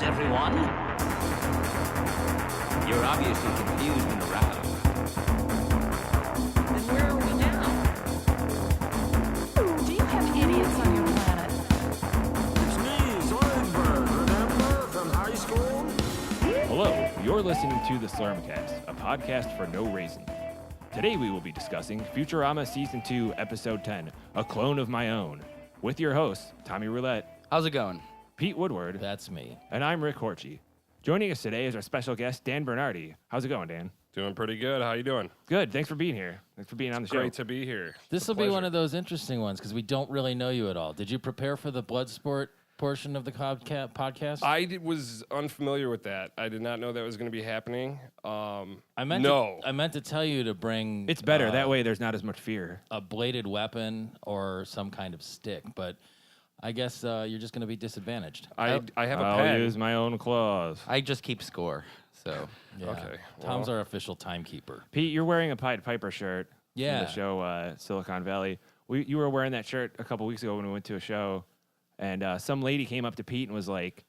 everyone. You're obviously confused and aroused. Then where are we now? Do you have idiots on your planet? It's me, Zoidberg, remember from high school? Hello, you're listening to the Slurmcast, a podcast for no reason. Today we will be discussing Futurama Season 2, Episode 10, A Clone of My Own, with your hosts, Tommy Roulette, How's it going? Pete Woodward, That's me. and I'm Rick Horchie. Joining us today is our special guest, Dan Bernardi. How's it going, Dan? Doing pretty good. How you doing? Good. Thanks for being here. Thanks for being on the show. Great to be here. This will be one of those interesting ones because we don't really know you at all. Did you prepare for the blood sport portion of the HateCat podcast? Was unfamiliar with that. I did not know that was going to be happening. I meant to tell you to bring. It's better. That way there's not as much fear. A bladed weapon or some kind of stick, but I guess you're just going to be disadvantaged. I have a I'll pen. use my own claws. I just keep score, so. Yeah. Okay, Tom's well. our official timekeeper. Pete, you're wearing a Pied Piper shirt Yeah. from the show Silicon Valley. You were wearing that shirt a couple weeks ago when we went to a show, and some lady came up to Pete and was like,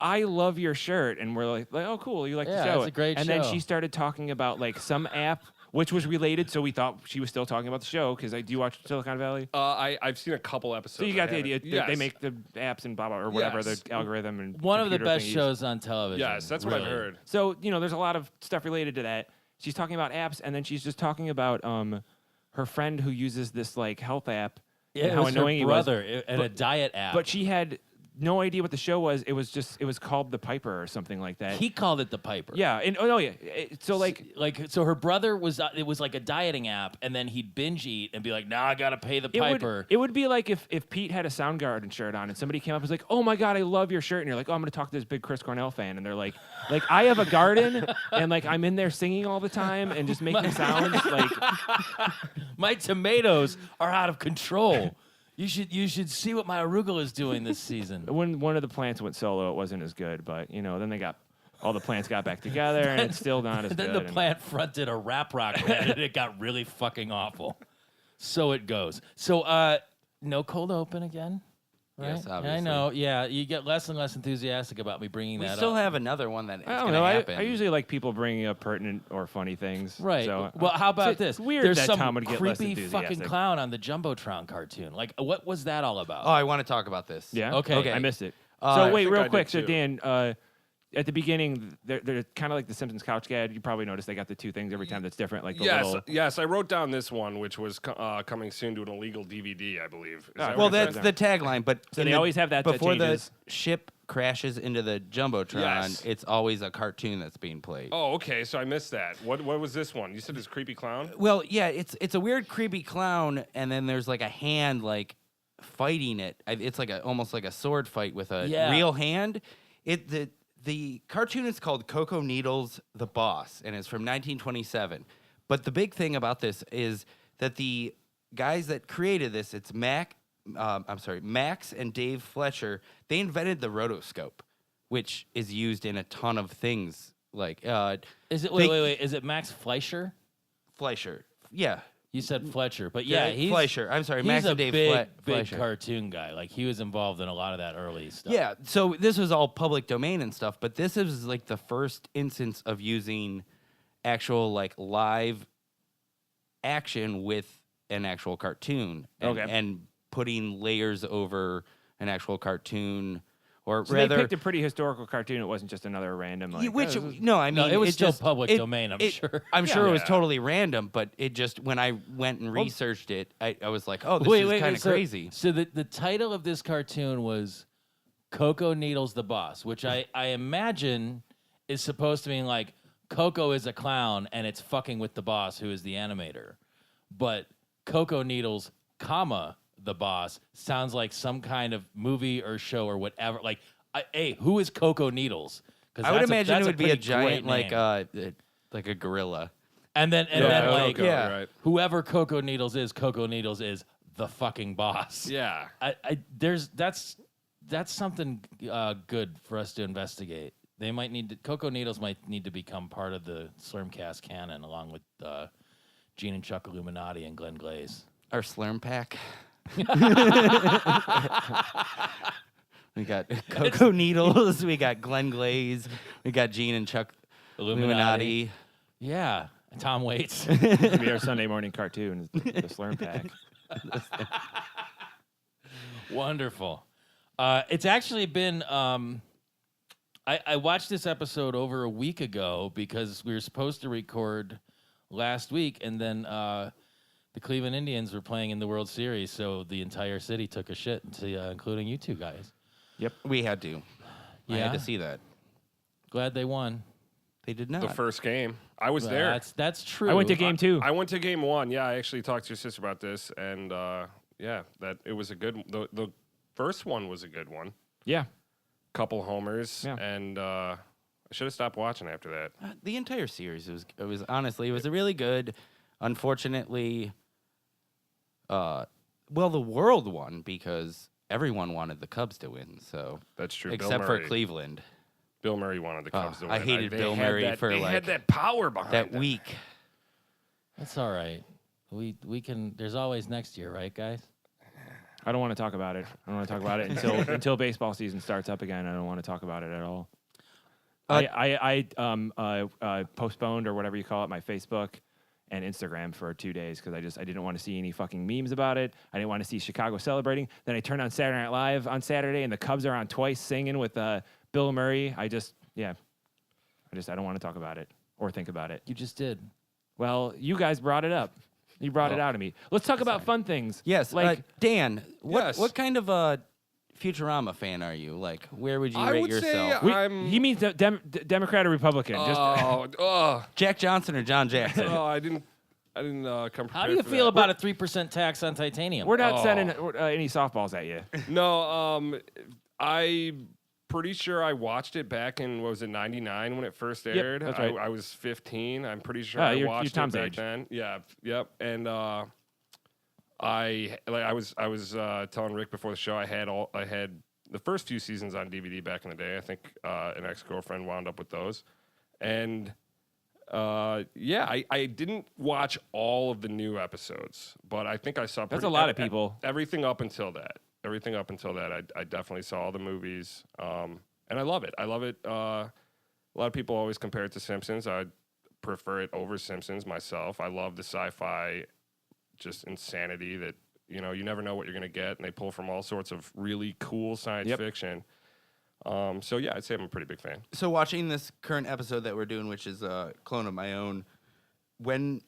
I love your shirt. And we're like, oh, cool, you like the show. it's a great and show. then she started talking about like some app, which was related, so we thought she was still talking about the show, because do you watch Silicon Valley? I've seen a couple episodes. So you got the I idea. haven't- They Yes. make the apps and blah, blah, or whatever, Yes. the algorithm and One of the computer best thingies. shows on television. Yes, that's what I've really. heard. So, there's a lot of stuff related to that. She's talking about apps, and then she's just talking about her friend who uses this like health app. Yeah, and it how was annoying her he was. brother and a diet app. But she had no idea what the show was. It was called The Piper or something like that. he called it the Piper. Yeah, and so So her brother was it was like a dieting app, and then he'd binge eat and be like, "Now I gotta pay the Piper." it would be like if Pete had a Soundgarden shirt on and somebody came up and was like, "Oh my God, I love your shirt," and you're like, "Oh, I'm gonna talk to this big Chris Cornell fan," and they're like I have a garden and like I'm in there singing all the time and just making sounds like. My tomatoes are out of control. You should see what my arugula is doing this season. When one of the plants went solo, it wasn't as good, but then all the plants got back together, and it's still not as Then good. the plant fronted a rap rock band, and it got really fucking awful. So it goes. So no cold open again. Right? Yes, obviously. I know. Yeah, you get less and less enthusiastic about me bringing We that still up. have another one that is I going don't to know. happen. I usually like people bringing up pertinent or funny things. Right. So, well, how about it's this? Weird There's that some Tom would get less creepy fucking enthusiastic. clown on the Jumbotron cartoon. Like, what was that all about? Oh, I want to talk about this. Yeah. Okay. I missed it. I So wait, think real I quick. did So too. Dan, at the beginning, they're kind of like the Simpsons couch gad. You probably noticed they got the two things every time that's different. Like the little. Yes. I wrote down this one, which was coming soon to an illegal DVD, I believe. Is that Well, what it that's says? the tagline, but So in they the- always have that before the changes. ship crashes into the Jumbotron, Yes. it's always a cartoon that's being played. Oh, okay. So I missed that. What was this one? You said it's creepy clown. Well, yeah, it's a weird, creepy clown, and then there's like a hand like fighting it. It's like almost like a sword fight with a real hand. The cartoon is called Coco Needles the Boss, and it's from 1927. But the big thing about this is that the guys that created this, it's Max and Dave Fletcher. They invented the rotoscope, which is used in a ton of things. Like, Is it wait? Is it Max Fleischer? Fleischer, yeah. You said Fletcher, but yeah, he's Fleischer. I'm sorry, he's Max a and Dave big Fleischer. cartoon guy. Like he was involved in a lot of that early stuff. Yeah, so this was all public domain and stuff, but this is like the first instance of using actual like live action with an actual cartoon and putting layers over an actual cartoon. Or So rather, they picked a pretty historical cartoon. It wasn't just another random. Like, which oh, this is- no, I mean it was still just, public domain. I'm sure. I'm sure it was Yeah. totally random, but it just when I went and researched it, I was like, oh, this is kind of crazy. So the title of this cartoon was Coco Needles the Boss, which I imagine is supposed to mean like Coco is a clown and it's fucking with the boss who is the animator. But Coco Needles, comma, the boss sounds like some kind of movie or show or whatever. Like, hey, who is Coco Needles? I would imagine it would be a pretty giant great name. like a gorilla. And then like Coco, yeah. right. whoever Coco Needles is the fucking boss. Yeah. That's something good for us to investigate. They might need to, Coco Needles might need to become part of the Slurmcast canon along with Gene and Chuck Illuminati and Glenn Glaze. Our Slurm pack. We got Coco Needles. We got Glenn Glaze. We got Gene and Chuck Illuminati. Yeah, Tom Waits. It'll be our Sunday morning cartoon, the Slurm Pack. Wonderful. It's actually been. I watched this episode over a week ago because we were supposed to record last week, and then the Cleveland Indians were playing in the World Series, so the entire city took a shit, including you two guys. Yep, we had to. I had to see that. Glad they won. They did not. The first game. I was there. That's true. I went to game 2. I went to game 1. Yeah, I actually talked to your sister about this, and that it was a good. The first one was a good one. Yeah. Couple homers, Yeah. and I should have stopped watching after that. The entire series was honestly, it was a really good. Unfortunately, the world won because everyone wanted the Cubs to win. So That's true. except for Cleveland. Bill Murray wanted the Cubs to win. I hated They Bill had Murray that- for they had that power behind that them. week. That's all right. We can. There's always next year, right, guys? I don't want to talk about it. I don't want to talk about it until baseball season starts up again. I don't want to talk about it at all. I postponed or whatever you call it my Facebook and Instagram for 2 days because I didn't want to see any fucking memes about it. I didn't want to see Chicago celebrating. Then I turned on Saturday Night Live on Saturday and the Cubs are on twice singing with Bill Murray. I don't want to talk about it or think about it. You just did. Well, you guys brought it up. You brought it out of me. Let's talk about fun things. Yes, like Dan. Yes. What kind of Futurama fan are you? Like, where would you I rate would yourself? say he means Democrat or Republican. Jack Johnson or John Jackson? I didn't come prepared. How do you for feel that. about a 3% tax on titanium? We're not sending any softballs at you. No, I'm pretty sure I watched it back in, what was it, 99 when it first aired. that's right. I was 15. I'm pretty sure Oh, I you're watched Tom's it back age. then. Yeah, yep. And I was telling Rick before the show I had the first few seasons on DVD back in the day. I think an ex-girlfriend wound up with those. And I didn't watch all of the new episodes, but I think I saw That's a lot of people. Everything up until that. I definitely saw all the movies, and I love it. A lot of people always compare it to Simpsons. I prefer it over Simpsons myself. I love the sci-fi, just insanity that you never know what you're gonna get, and they pull from all sorts of really cool science fiction. So yeah, I'd say I'm a pretty big fan. So watching this current episode that we're doing, which is a clone of my own, when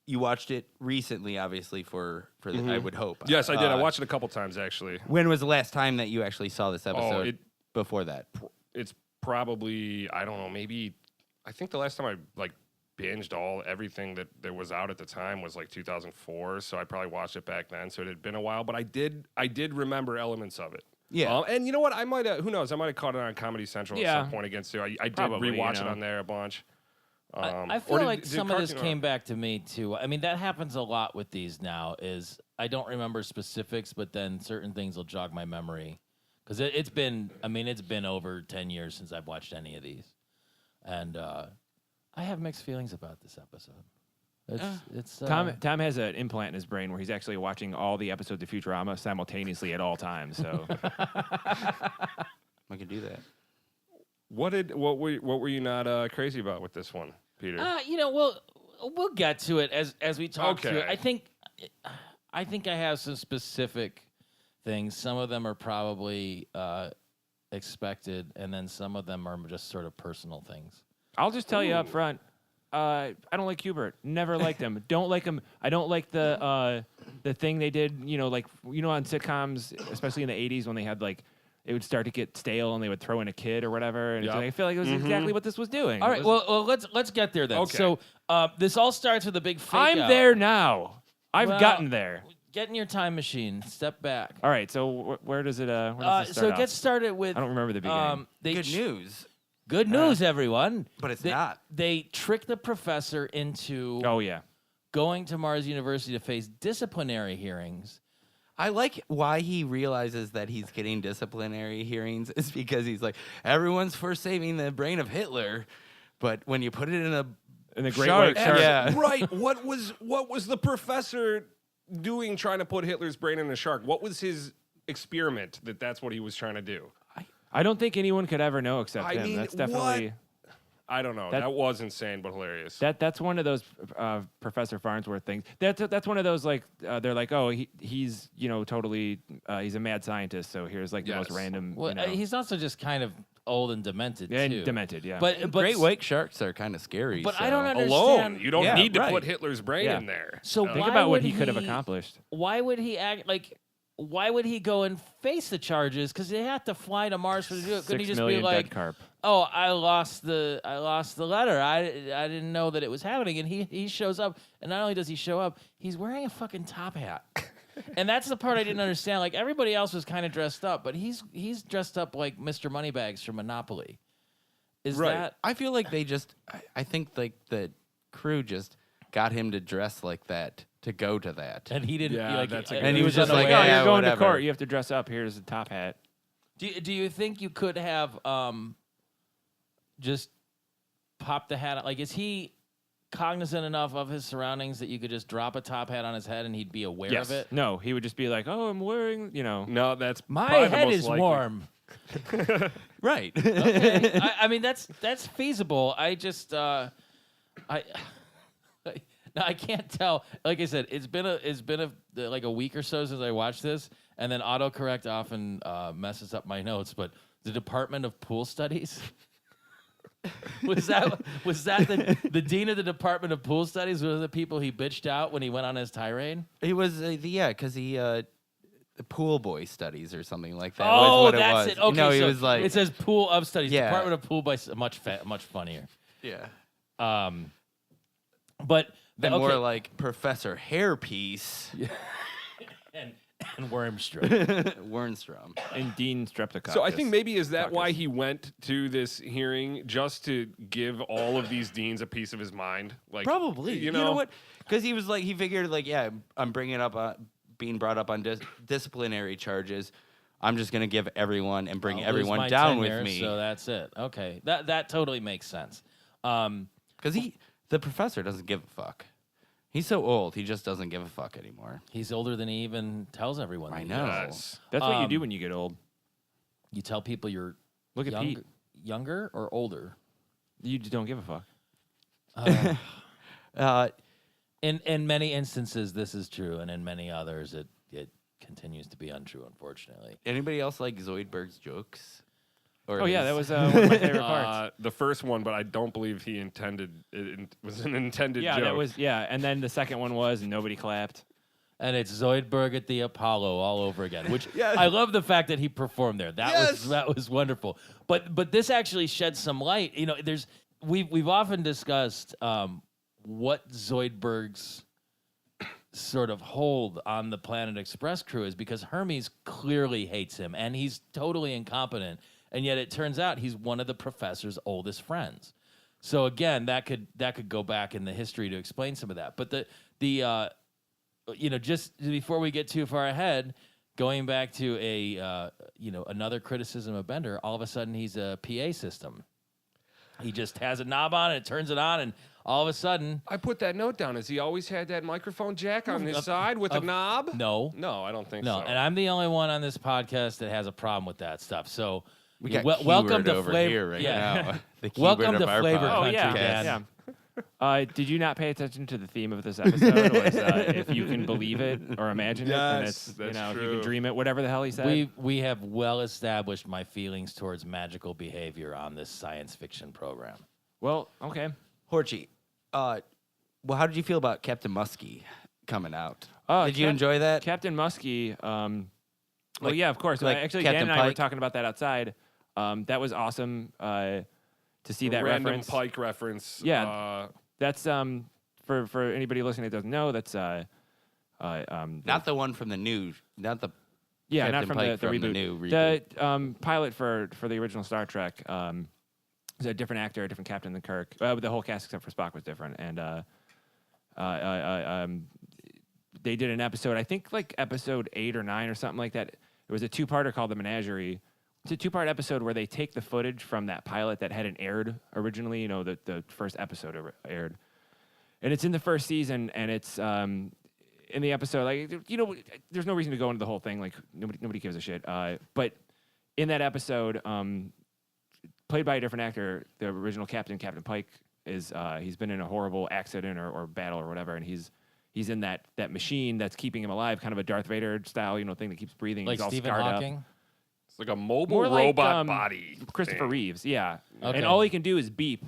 you watched it recently, obviously for the, I would hope. Yes, I did. I watched it a couple times actually. When was the last time that you actually saw this episode? Before that, It's probably, I don't know, maybe I think the last time I binged everything that there was out at the time was 2004. So I probably watched it back then. So it had been a while, but I did remember elements of it. Yeah. And you know what? I might have, who knows? I might have caught it on Comedy Central at some point against too. I did Probably, rewatch it on there a bunch. I feel like some of this came back to me too. I mean, that happens a lot with these now. Is I don't remember specifics, but then certain things will jog my memory because it's been over 10 years since I've watched any of these, and I have mixed feelings about this episode. It's Tom has an implant in his brain where he's actually watching all the episodes of Futurama simultaneously at all times. So I could do that. What were you not crazy about with this one, Peter? We'll get to it as we talk Okay. through it. I think I have some specific things. Some of them are probably expected, and then some of them are just sort of personal things. I'll just tell you up front. I don't like Hubert. Never liked him. Don't like him. I don't like the thing they did. On sitcoms, especially in the '80s when they had it would start to get stale and they would throw in a kid or whatever. And I feel like it was exactly what this was doing. All right, well, let's get there then. Okay. So this all starts with a big fake I'm out. there now. I've Well, gotten there. Get in your time machine. Step back. All right. So where does it? Where does this So start it gets started with. I don't remember the beginning. Good news, Good news, everyone. but it's They- not. They trick the professor into Oh yeah. going to Mars University to face disciplinary hearings. I like why he realizes that he's getting disciplinary hearings is because he's like, everyone's for saving the brain of Hitler, but when you put it in In the Great shark, White Shark. yeah. Right. What was the professor doing trying to put Hitler's brain in a shark? What was his experiment that that's what he was trying to do. I don't think anyone could ever know except him. mean, That's definitely I don't know. That was insane, but hilarious. that's one of those Professor Farnsworth things. That's one of those like they're like, oh, he's totally he's a mad scientist, so here's like the most random. Well, he's also just kind of old and demented too. Demented, yeah. But great white sharks are kind of scary. But so. I don't understand. Alone, you don't Yeah, need to right. put Hitler's brain in there. So Think why about what would he could have accomplished. Why would he act like? Why would he go and face the charges? Because they have to fly to Mars to do it. Couldn't he 6 just be million like, dead carp. "Oh, I lost the letter. I didn't know that it was happening." And he shows up, and not only does he show up, he's wearing a fucking top hat. And that's the part I didn't understand. Like everybody else was kind of dressed up, but he's dressed up like Mr. Moneybags from Monopoly. Is that? I feel like they just. I think like the crew just got him to dress like that to go to that. And he didn't. Yeah, like, that's a and good- he was just unaware. like, No, yeah, you're going whatever. to court. You have to dress up. Here's a top hat. Do you think you could have just popped the hat? Like, is he cognizant enough of his surroundings that you could just drop a top hat on his head and he'd be aware of it? No, he would just be like, oh, I'm wearing, No, that's My probably the head most is likely. warm. Right. Okay. I mean, that's feasible. I just no, I can't tell. Like I said, it's been like a week or so since I watched this, and then autocorrect often messes up my notes. But the Department of Pool Studies was that the dean of the Department of Pool Studies? One of the people he bitched out when he went on his tirade. He was because he the pool boy studies or something like that. Oh, was what that's it. it. Okay, no, he so was like it says Pool of Studies. Yeah. Department of Pool by much funnier. yeah. But Then okay. more like Professor Hairpiece and Wormstrom. Wernstrom. and Dean Streptococcus. So I think maybe is that why he went to this hearing, just to give all of these deans a piece of his mind? Like Probably. you know, what? Because he was like, he figured like, yeah, I'm bringing up being brought up on disciplinary charges. I'm just gonna give everyone and bring I'll lose everyone my down tenure, with me. So that's it. Okay, that totally makes sense. Because the professor doesn't give a fuck. He's so old, he just doesn't give a fuck anymore. He's older than he even tells everyone. I that he know. is. yes. that's what you do when you get old. You tell people you're Look at Pete. younger or older. You just don't give a fuck. In many instances, this is true, and in many others, it continues to be untrue. Unfortunately, Anybody else like Zoidberg's jokes? Or Oh yeah, his- that was one of my favorite parts. The first one, but I don't believe he intended it was an intended Yeah, joke. that was and then the second one was and nobody clapped. and it's Zoidberg at the Apollo all over again. Which Yes. I love the fact that he performed there. Yes. That was wonderful. But this actually sheds some light. You know, we've often discussed what Zoidberg's sort of hold on the Planet Express crew is, because Hermes clearly hates him and he's totally incompetent, and yet it turns out he's one of the professor's oldest friends. So again, that could go back in the history to explain some of that. But the just before we get too far ahead, going back to another criticism of Bender, all of a sudden he's a PA system. He just has a knob on it, turns it on, and all of a sudden, I put that note down. Has he always had that microphone jack on his side with a knob? no, I don't think no. so. And I'm the only one on this podcast that has a problem with that stuff. So We got welcome keyword to over flavor here right now. The Welcome keyword to of our Flavor podcast. Oh Country, yeah, Dan. yeah. Did you not pay attention to the theme of this episode? Was, if you can believe it or imagine it, then Yes, it's that's if you true. can dream it, whatever the hell he said. we have well established my feelings towards magical behavior on this science fiction program. Well, okay. Horchie, well, how did you feel about Captain Muskie coming out? Oh, Did you enjoy that? Captain Muskie. Well, Like- yeah, of course. like Actually, Captain Dan and I were Pike? talking about that outside. That was awesome to see A that random reference. Pike reference. Yeah. That's for anybody listening that doesn't know. That's Not the one from the new, not the yeah, Captain not from Pike the from the reboot. new reboot. The pilot for the original Star Trek was a different actor, a different captain than Kirk. The whole cast except for Spock was different, and they did an episode. I think like episode 8 or 9 or something like that. It was a two-parter called The Menagerie. It's a two-part episode where they take the footage from that pilot that hadn't aired originally. You know, the first episode aired, and it's in the first season, and in the episode, like, you know, there's no reason to go into the whole thing. Like, nobody gives a shit. But in that episode, played by a different actor, the original Captain Pike is he's been in a horrible accident or battle or whatever, and he's in that machine that's keeping him alive, kind of a Darth Vader style, you know, thing that keeps breathing. Like he's all Stephen scarred Hawking? up. It's like a mobile More like, robot body. Christopher thing. Reeves, yeah. Okay. And all he can do is beep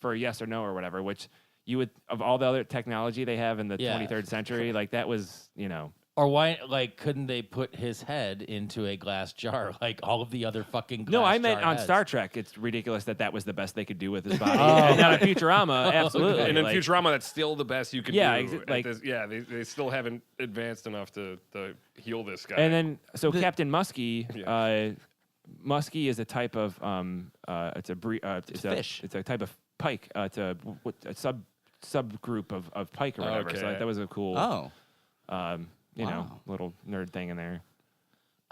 for a yes or no or whatever, which you would, of all the other technology they have in the Yeah. 23rd century, like that was, you know. Or why, like, couldn't they put his head into a glass jar like all of the other fucking glass No, I meant jar on heads? Star Trek. It's ridiculous that was the best they could do with his body. And on Futurama, absolutely. And in like, Futurama, that's still the best you can Yeah, do. like- They still haven't advanced enough to heal this guy. And then, so Captain Muskie, Yeah. Muskie is a type of, it's a fish. It's a type of pike. It's a subgroup of pike or whatever. So Okay. like, that was a cool, Oh. you know, Wow. little nerd thing in there.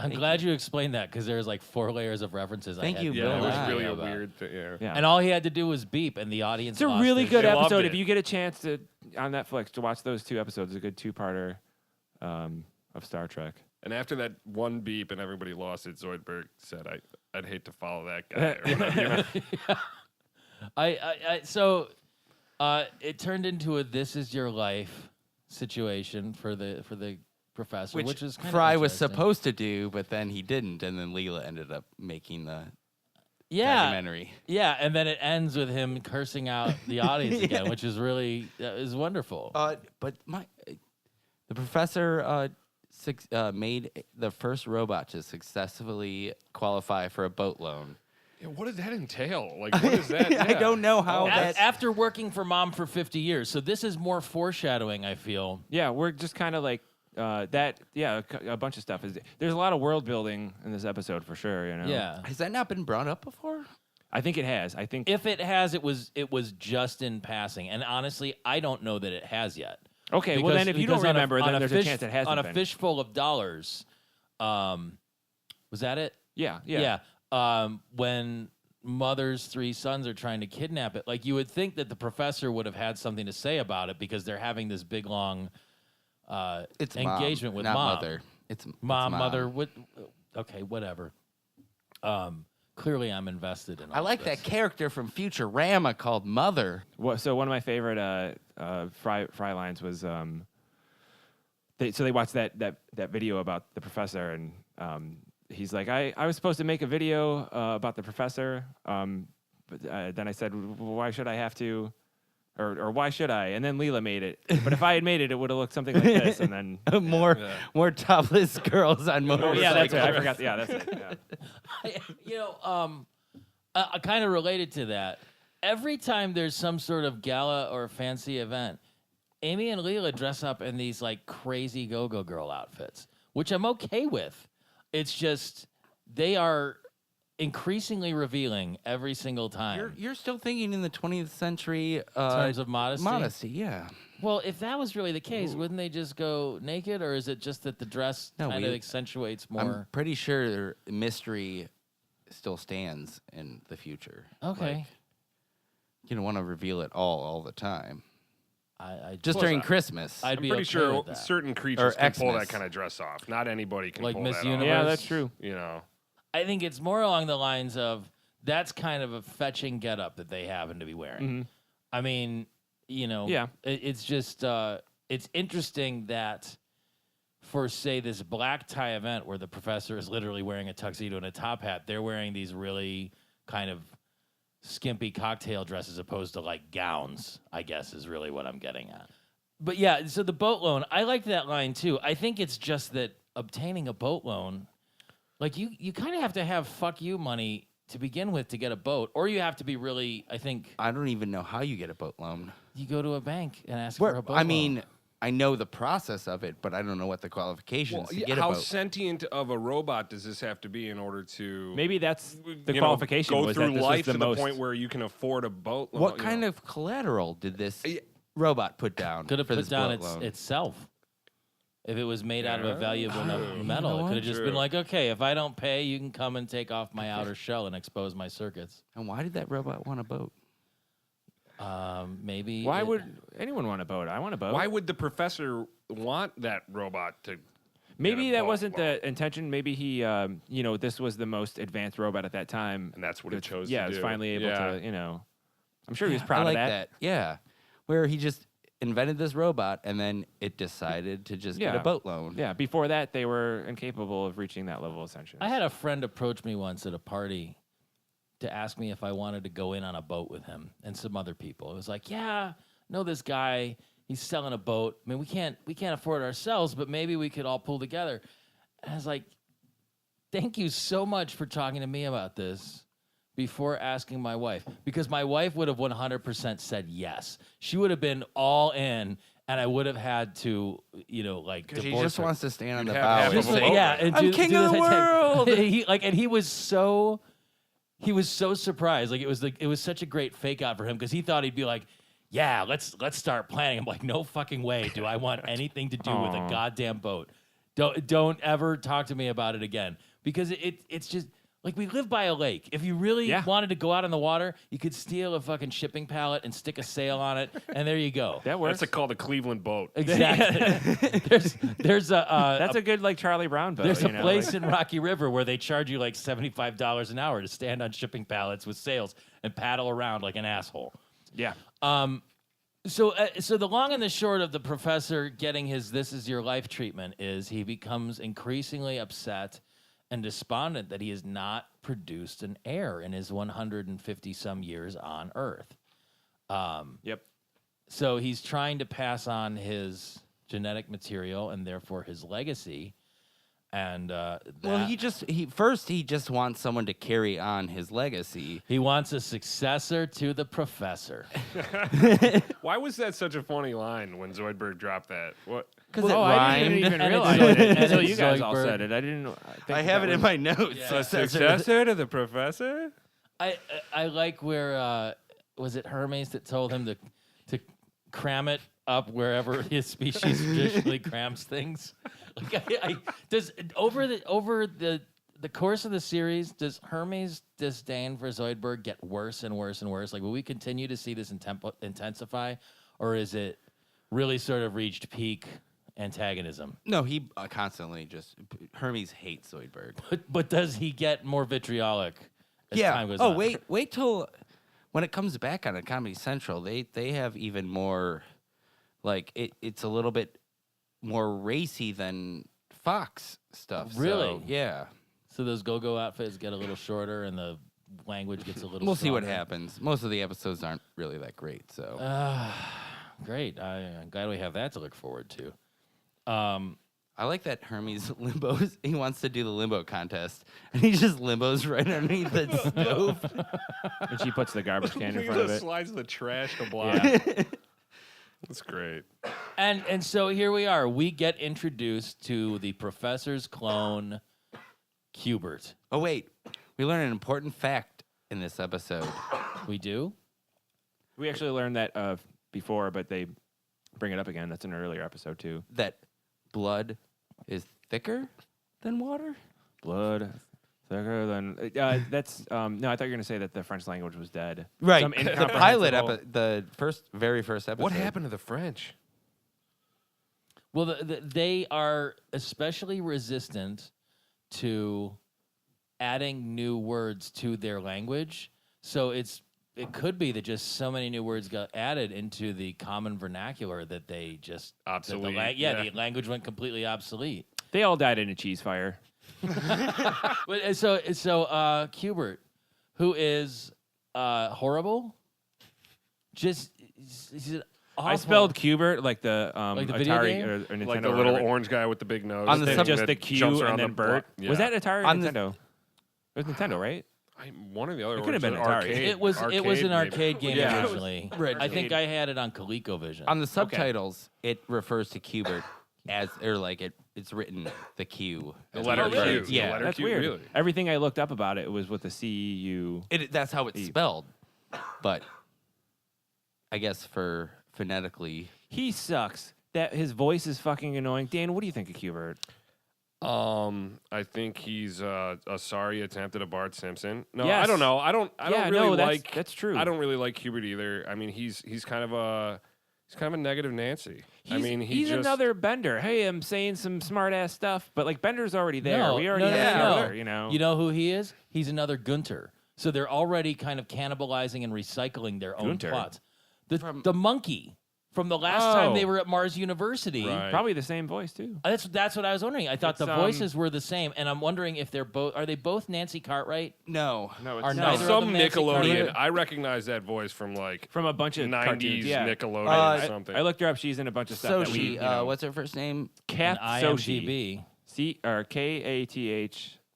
I'm glad you explained that because there's like 4 layers of references. Thank I had you, no yeah, it was Bill. really idea a about. weird thing. Yeah. Yeah. And all he had to do was beep, and the audience. It's a lost really their good shit. loved episode. it. If you get a chance to on Netflix to watch those 2 episodes, it's a good 2-parter of Star Trek. And after that one beep and everybody lost it, Zoidberg said, I'd hate to follow that guy. Or whatever, you know? So it turned into a "This Is Your Life" situation for the professor, which is kind Fry of was interesting. supposed to do, but then he didn't, and then Leela ended up making the Yeah, documentary. yeah, and then it ends with him cursing out the audience again, which is really is wonderful. But the professor made the first robot to successfully qualify for a boat loan. Yeah, what does that entail? Like, what is that? I don't know how that. After working for Mom for 50 years, so this is more foreshadowing. I feel. Yeah, we're just kind of like that. Yeah, a bunch of stuff is. There's a lot of world building in this episode for sure. You know. Yeah. Has that not been brought up before? I think it has. I think If it has, it was just in passing, and honestly, I don't know that it has yet. Okay, well then if you don't because on remember, then there's a chance it hasn't on a been. fishful of dollars. Was that it? Yeah. Yeah. When Mother's 3 sons are trying to kidnap it, like you would think that the professor would have had something to say about it because they're having this big long It's engagement mom, with not mom. mother. It's Mom, mom. mother. What? Okay, whatever. Clearly, I'm invested in. I all like this. that character from Futurama called Mother. So one of my favorite Fry lines was they watched that video about the professor and he's like I was supposed to make a video about the professor but then I said why should I have to or why should I? And then Leela made it. But if I had made it, it would have looked something like this. And then more topless girls on oh motorcycles. yeah, that's right. I forgot. Yeah, that's it. Yeah. You know, kind of related to that. Every time there's some sort of gala or fancy event, Amy and Leela dress up in these like crazy go-go girl outfits, which I'm okay with. It's just they are increasingly revealing every single time. You're still thinking in the 20th century in terms of modesty. modesty, yeah. Well, if that was really the case, wouldn't they just go naked, or is it just that the dress No, kind of accentuates more? I'm pretty sure mystery still stands in the future. Okay. Like, you don't want to reveal it all the time. I Just during Christmas. I'd I'm be pretty okay sure with that. certain creatures can pull Xmas. that kind of dress off. Not anybody can Like pull Miss that Universe? Yeah, off. that's true. You know. I think it's more along the lines of that's kind of a fetching getup that they happen to be wearing. Mm-hmm. I mean, you know, Yeah. it's just it's interesting that for say this black tie event where the professor is literally wearing a tuxedo and a top hat, they're wearing these really kind of skimpy cocktail dresses as opposed to like gowns, I guess is really what I'm getting at. But yeah, so the boat loan, I liked that line too. I think it's just that obtaining a boat loan, like you kind of have to have fuck you money to begin with to get a boat, or you have to be really, I think, I don't even know how you get a boat loan. you go to a bank and ask for a boat I loan. mean, I know the process of it, but I don't know what the qualifications to get a how boat. sentient of a robot does this have to be in order to Maybe that's the you know, qualification. go was through that this life was the to the most, point where you can afford a boat? What kind of collateral did this robot put down? could have for put this down boat loan? itself. If it was made out of a valuable You metal, know it could have just True. been like, okay, if I don't pay, you can come and take off my outer shell and expose my circuits. And why did that robot want a boat? Maybe. Why would anyone want a boat? I want a boat. Why would the professor want that robot to? Maybe get a that boat? wasn't the intention. Maybe he, this was the most advanced robot at that time. And that's what it chose Yeah, to it's do. finally able Yeah. to, I'm sure he was I proud like of that. Yeah, where he just invented this robot and then it decided to just get a Yeah. boat loan. Yeah, before that, they were incapable of reaching that level of sentience. I had a friend approach me once at a party to ask me if I wanted to go in on a boat with him and some other people. It was like, yeah, know this guy. He's selling a boat. I mean, we can't afford it ourselves, but maybe we could all pull together. And I was like, thank you so much for talking to me about this before asking my wife, because my wife would have 100% said yes. She would have been all in, and I would have had to, like, Because he divorce just her. wants to stand on You'd the have bow. half and of a say, boat. Yeah, and I'm do king the of the thing. world. He was so surprised. Like it was such a great fake out for him because he thought he'd be like, yeah, let's start planning. I'm like, no fucking way do I want anything to do with a Aw. goddamn boat. Don't ever talk to me about it again, because it's just like we live by a lake. If you really Yeah. wanted to go out on the water, you could steal a fucking shipping pallet and stick a sail on it, and there you go. That works. That's called a Cleveland boat. Exactly. there's That's a good Charlie Brown boat. there's a you know, place like- in Rocky River where they charge you like $75 an hour to stand on shipping pallets with sails and paddle around like an asshole. Yeah. So the long and the short of the professor getting his "this is your life" treatment is he becomes increasingly upset and despondent that he has not produced an heir in his 150 some years on Earth. Yep. So he's trying to pass on his genetic material and therefore his legacy. And Well, he just wants someone to carry on his legacy. he wants a successor to the professor. Why was that such a funny line when Zoidberg dropped that? What? Because Oh, it I rhymed. didn't even And realize it's- it and until it's you guys all Zoidberg. said it. I didn't. think I have that it in was- my notes. Yeah. Successor to the professor? I like where was it Hermes that told him to cram it up wherever his species traditionally crams things. Like does over the course of the series, does Hermes' disdain for Zoidberg get worse and worse and worse? Like, will we continue to see this intensify, or is it really sort of reached peak antagonism? No, he constantly just Hermes hates Zoidberg. But does he get more vitriolic as time goes Oh, on? wait till when it comes back on Comedy Central, they have even more like it's a little bit more racy than Fox stuff. so, Really? yeah. So those go-go outfits get a little shorter and the language gets a little We'll see what stronger. happens. Most of the episodes aren't really that great, so Great. I'm glad we have that to look forward to. I like that Hermes limbos. He wants to do the limbo contest, and he just limbos right underneath the stove. And she puts the garbage can in He front of just it. slides the trash to block. Yeah. That's great. And so here we are. We get introduced to the professor's clone, Cubert. Oh wait, we learn an important fact in this episode. We do? We actually learned that before, but they bring it up again. That's in an earlier episode too. That blood is thicker than water. Blood thicker than that's no. I thought you were gonna say that the French language was dead. Right. Some The pilot incomprehensible- very first episode. What happened to the French? Well, they are especially resistant to adding new words to their language. So it could be that just so many new words got added into the common vernacular that they just Obsolete, The yeah. the language went completely obsolete. They all died in a cheese fire. But so Cubert, who is horrible, just he's an awful, I spelled Cubert like the Like the video Atari game? or Nintendo. Like the or little whatever. orange guy with the big nose. On the thing sub- just that the Q jumps and around then the Bert. block. Was Yeah. that Atari or On the- Nintendo? It was Nintendo, right? One or the other? It could have or been was Atari. arcade? It was an maybe. arcade game Yeah. originally. I think I had it on ColecoVision. On the subtitles, it refers to Cubert as, or like it's written the Q. The as letter well. Q. Really? The Yeah, letter That's Q, weird. really. Everything I looked up about it was with the CU. That's how it's spelled. But I guess for phonetically, He sucks. That his voice is fucking annoying. Dan, what do you think of Cubert? I think he's a sorry attempt at a Bart Simpson. No, Yes. I don't know. I don't Yeah, really no, like. that's true. I don't really like Hubert either. I mean, he's kind of a negative Nancy. He's just, another Bender. Hey, I'm saying some smart ass stuff, but like Bender's already there. No, We already no, have no, each no. other, you know. You know who he is? He's another Gunter. So they're already kind of cannibalizing and recycling their own Gunter? plots. The monkey from the last time they were at Mars University. Right. Probably the same voice too. That's what I was wondering. I thought It's, the voices were the same, and I'm wondering if are they both Nancy Cartwright? No. No, Are it's neither of some them Nancy Nickelodeon. Cartwright? I recognize that voice from like from a bunch of 90s cartoons. Yeah. Nickelodeon or something. I looked her up. She's in a bunch of stuff. That we, Sochi. you know, What's her first name? Kath An Sochi. IMDb.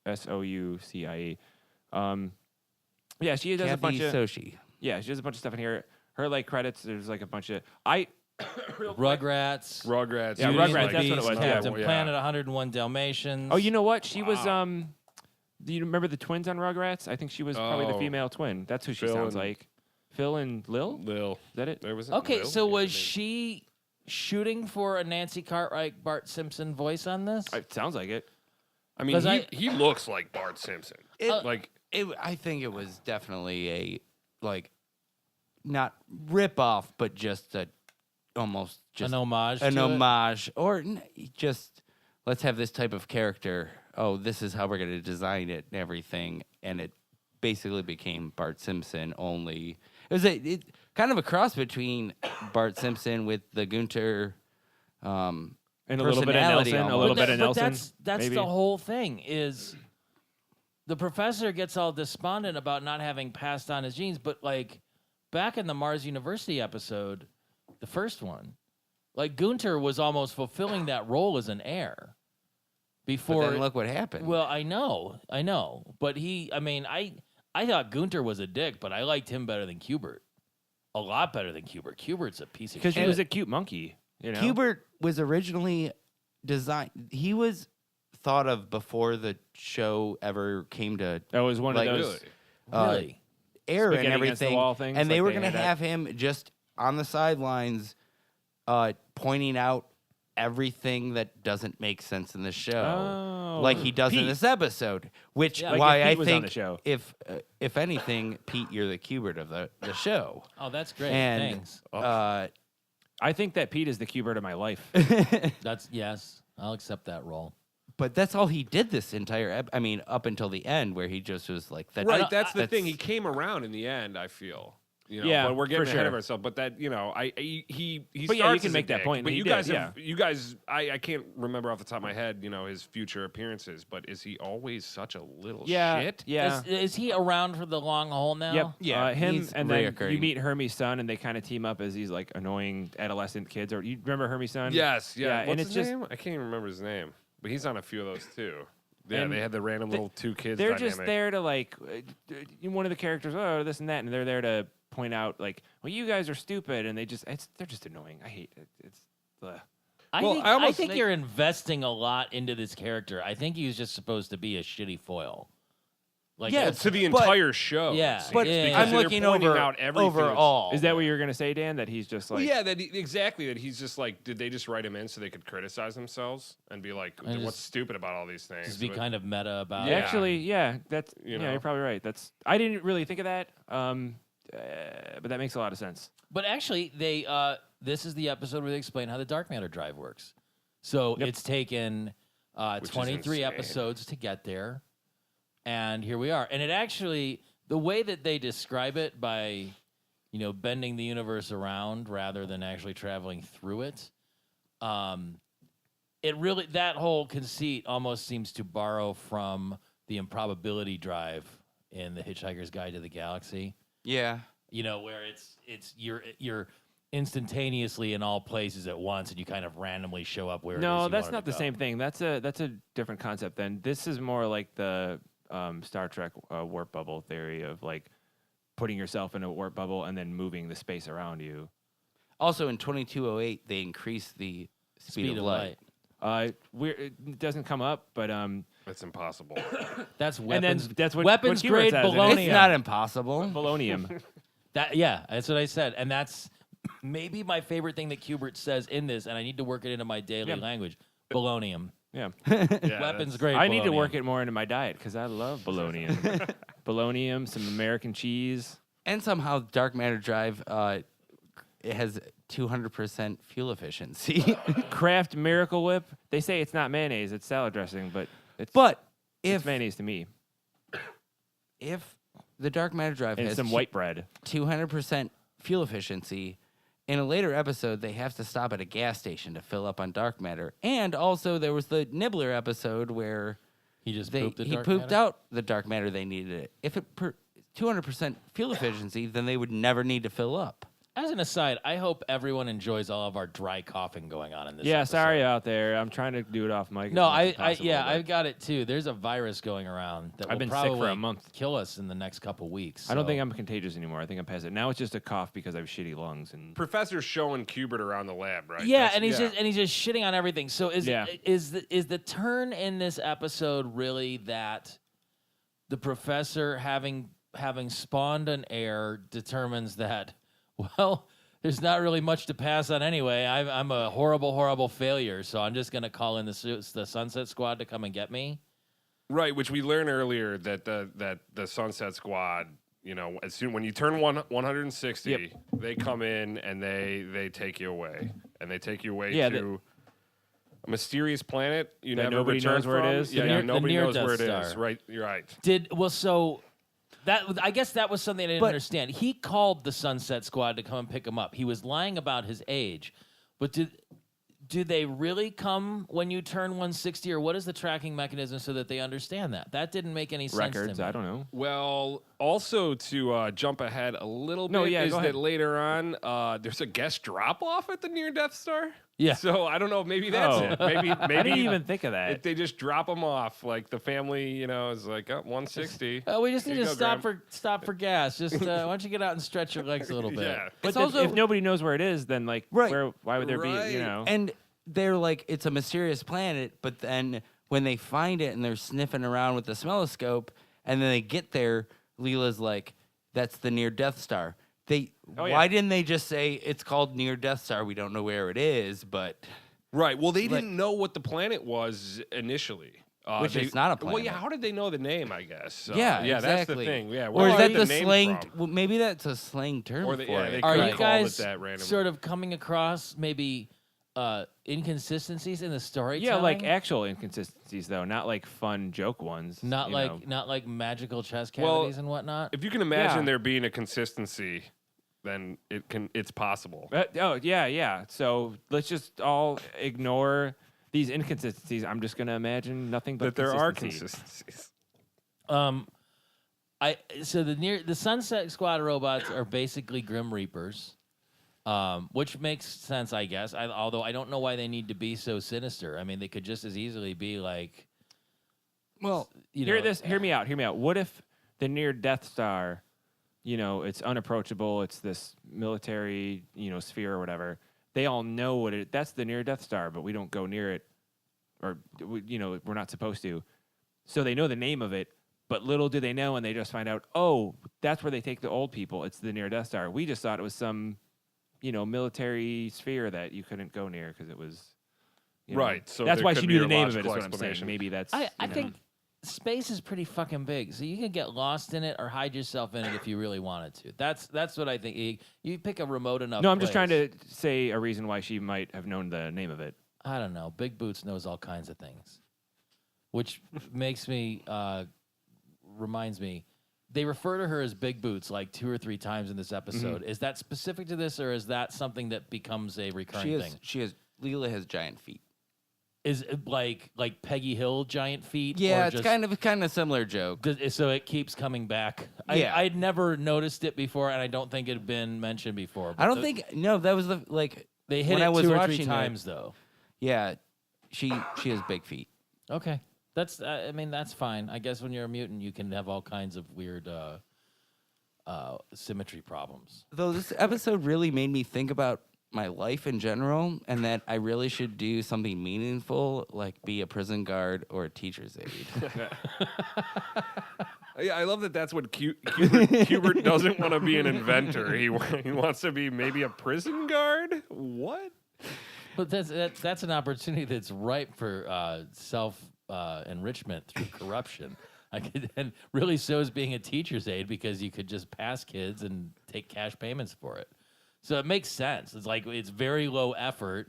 Kathsoucie. Yeah, she does a Kathy bunch of. Sochi. Yeah, she does a bunch of stuff in here. Her like credits. There's like a bunch of. Rugrats. Rugrats. Yeah, Beauty Rugrats, and the that's what it Beast, was, yeah. Captain Yeah. Planet, 101 Dalmatians. Oh, you know what? She was. Do you remember the twins on Rugrats? I think she was probably the Oh. female twin. That's who she Phil sounds and- like. Phil and Lil. Lil. Is that it? There was Okay, Lil? so Yeah, was maybe. she shooting for a Nancy Cartwright, Bart Simpson voice on this? It sounds like it. I mean, 'Cause he looks like Bart Simpson. Like I think it was definitely a not rip off, but just almost just an homage. an to it? homage, or just let's have this type of character. Oh, this is how we're going to design it and everything, and it basically became Bart Simpson. Only it was kind of a cross between Bart Simpson with the Gunter. And a little bit of Personality Nelson. A almost. little But bit of Nelson. That's maybe. the whole thing. Is the professor gets all despondent about not having passed on his genes, but like back in the Mars University episode, the first one, like Gunter was almost fulfilling that role as an heir. Before But then look what happened. Well, I know, but I thought Gunter was a dick, but I liked him better than Kubert, a lot better than Kubert. Kubert's a piece of Because shit. he was a cute monkey. You know. Hubert was originally designed. He was thought of before the show ever came to That was one like, of those. Really? air Spaghetti and against the everything. wall things, and they like were they going to had have him just on the sidelines, pointing out everything that doesn't make sense in the show, Oh, like he does in Pete. this episode. Which Yeah. Like why if I Pete was on think the show. if anything, Pete, you're the Kubert of the show. Oh, that's great. And Thanks. I think that Pete is the Kubert of my life. That's yes. I'll accept that role. But that's all he did this entire. I mean, up until the end, where he just was like, that, right, that's the that's- thing. He came around in the end. I feel. You know, Yeah, but we're getting for ahead sure. of ourselves. But that, he But yeah, you starts can as a make that dick, point, But he you did, guys, yeah. I can't remember off the top of my head, his future appearances. But is he always such a little Yeah, shit? yeah. Is he around for the long haul now? Yep. Yeah, him he's and then reoccurring. you meet Hermie's son, and they kind of team up as these like annoying adolescent kids. Or you remember Hermie's son? Yes, yeah. and What's it's his just name? I can't even remember his name. But he's on a few of those too. Yeah, And they had the random little two kids. they're dynamic. just there to like one of the characters. Oh, this and that, and they're there to point out like, well, you guys are stupid, and they're just annoying. I hate it. It's. I Well, think, I almost think think- you're investing a lot into this character. I think he was just supposed to be a shitty foil. Like Yeah, that's- to the But- entire show. Yeah, it seems, But yeah, because I'm they're looking pointing over out everything overall. Is that what you're gonna say, Dan? That he's just like. yeah, exactly. That he's just like, did they just write him in so they could criticize themselves and be like, And what's just- stupid about all these things? just be But- kind of meta about Yeah. it. Actually, yeah, that's You yeah, know. you're probably right. I didn't really think of that, but that makes a lot of sense. But actually, they this is the episode where they explain how the dark matter drive works. So Yep. it's taken Which is 23 insane. episodes to get there, and here we are. And it actually, the way that they describe it by, bending the universe around rather than actually traveling through it, it really, that whole conceit almost seems to borrow from the improbability drive in the Hitchhiker's Guide to the Galaxy. Yeah. Where it's you're instantaneously in all places at once, and you kind of randomly show up where. it is No, you that's wanted not to the go. same thing. That's a different concept. Then this is more like the Star Trek warp bubble theory of like putting yourself in a warp bubble and then moving the space around you. Also, in 2208, they increased the speed of light. It doesn't come up, but That's impossible. That's and weapons. then that's what weapons what Kubert grade says, and baloney. It's not impossible. Polonium. That's what I said, and that's maybe my favorite thing that Kubert says in this, and I need to work it into my daily Yeah. language. Balonium. Yeah. Yeah, Weapons that's- grade. I need to polonium. work it more into my diet because I love bologna. Bologna, some American cheese. And somehow Dark Matter Drive, it has 200% fuel efficiency. Kraft Miracle Whip. They say it's not mayonnaise, it's salad dressing, but it's, But it's if mayonnaise to me. if the Dark Matter Drive And has some white bread. 200% fuel efficiency, in a later episode, they have to stop at a gas station to fill up on dark matter. And also, there was the Nibbler episode where He just he pooped the dark pooped matter? out the dark matter they needed it. If it 200% fuel efficiency, then they would never need to fill up. As an aside, I hope everyone enjoys all of our dry coughing going on in this. Yeah, episode. sorry out there. I'm trying to do it off mic. as No, much as possible, yeah, but I've got it too. There's a virus going around that I've will been sick for a probably month. kill us in the next couple weeks. I don't so- think I'm contagious anymore. I think I'm past it. Now it's just a cough because I have shitty lungs. And Professor's showing Cubert around the lab, right? Yeah, That's- and he's just shitting on everything. So is Yeah. is the turn in this episode really that the professor having spawned an heir determines that, well, there's not really much to pass on anyway. I'm a horrible failure, so I'm just gonna call in the Sunset Squad to come and get me. Right, which we learned earlier that the Sunset Squad, you know, as soon when you turn 160, Yep. they come in and they take you away, and they take you away Yeah, to a mysterious planet you That never nobody return knows where it from. is. Yeah, The near- nobody the knows where it near-Death is. Star. Right, you're right. So that I guess that was something I didn't But- understand. He called the Sunset Squad to come and pick him up. He was lying about his age, but do they really come when you turn 160, or what is the tracking mechanism so that they understand that? That didn't make any sense records, to me. I don't know. Well, also to jump ahead a little bit No, yeah, is go that ahead. later on there's a guest drop off at the near Death Star. Yeah. So I don't know. Maybe that's Oh. it. Maybe I didn't even think of if that. they just drop them off, like the family, you know, is like, oh, 160. We just need Here to you go, stop for gas. Just why don't you get out and stretch your legs a little bit? Yeah. But It's then also- if nobody knows where it is, then like, Right. why would there Right. be, you know? And they're like, it's a mysterious planet, but then when they find it and they're sniffing around with the smelloscope, and then they get there, Leela's like, that's the near Death Star. Oh, yeah. Why didn't they just say it's called near Death Star? We don't know where it is, but Right. Well, they Like- didn't know what the planet was initially. Which is not a Well, yeah. planet. How did they know the name? I guess. Yeah, yeah. That's the exactly. thing. Yeah. or where is did that they get the name slang? from? Well, maybe that's a slang term Or they- for yeah, it. they Are could you have called it guys that randomly. sort of coming across maybe inconsistencies in the storytelling? Yeah, like actual inconsistencies though, not like fun joke ones. not you like know. not like magical chest Well, cavities and whatnot. If you can imagine Yeah. there being a consistency, then it's possible. Oh yeah. So let's just all ignore these inconsistencies. I'm just gonna imagine nothing but That there are consistency. consistencies. So the Sunset Squad robots are basically Grim Reapers, which makes sense, I guess. Although I don't know why they need to be so sinister. I mean, they could just as easily be like, Well, you know, Hear me out. What if the near Death Star, you know, it's unapproachable, it's this military, you know, sphere or whatever. They all know what it. That's the near Death Star, but we don't go near it, or you know, we're not supposed to. So they know the name of it, but little do they know, and they just find out, oh, that's where they take the old people. It's the near Death Star. We just thought it was some, you know, military sphere that you couldn't go near because it was. You know, Right, so that's there why could she be knew a the name of it. Is logical what I'm saying. explanation. Maybe that's. I you know. think space is pretty fucking big, so you can get lost in it or hide yourself in it if you really wanted to. That's what I think. You pick a remote enough. No, I'm just trying place. to say a reason why she might have known the name of it. I don't know. Big Boots knows all kinds of things, which makes me reminds me. They refer to her as Big Boots like 2 or 3 times in this episode. Is that specific to this, or is that something that becomes a recurring thing? Leela has giant feet. Is it like Peggy Hill giant feet? Yeah, or it's just- kind of similar joke. So it keeps coming back. Yeah. I'd never noticed it before, and I don't think it had been mentioned before. I don't think that was the like they hit when it I was 2 or 3 watching it, times though. Yeah, she has big feet. Okay, that's I mean that's fine. I guess when you're a mutant, you can have all kinds of weird symmetry problems. Though this episode really made me think about my life in general, and that I really should do something meaningful, like be a prison guard or a teacher's aide. Yeah, I love that. That's what Hubert doesn't want to be an inventor. He wants to be maybe a prison guard. What? But that's an opportunity that's ripe for self enrichment through corruption. And really so is being a teacher's aide, because you could just pass kids and take cash payments for it. So it makes sense. It's like it's very low effort,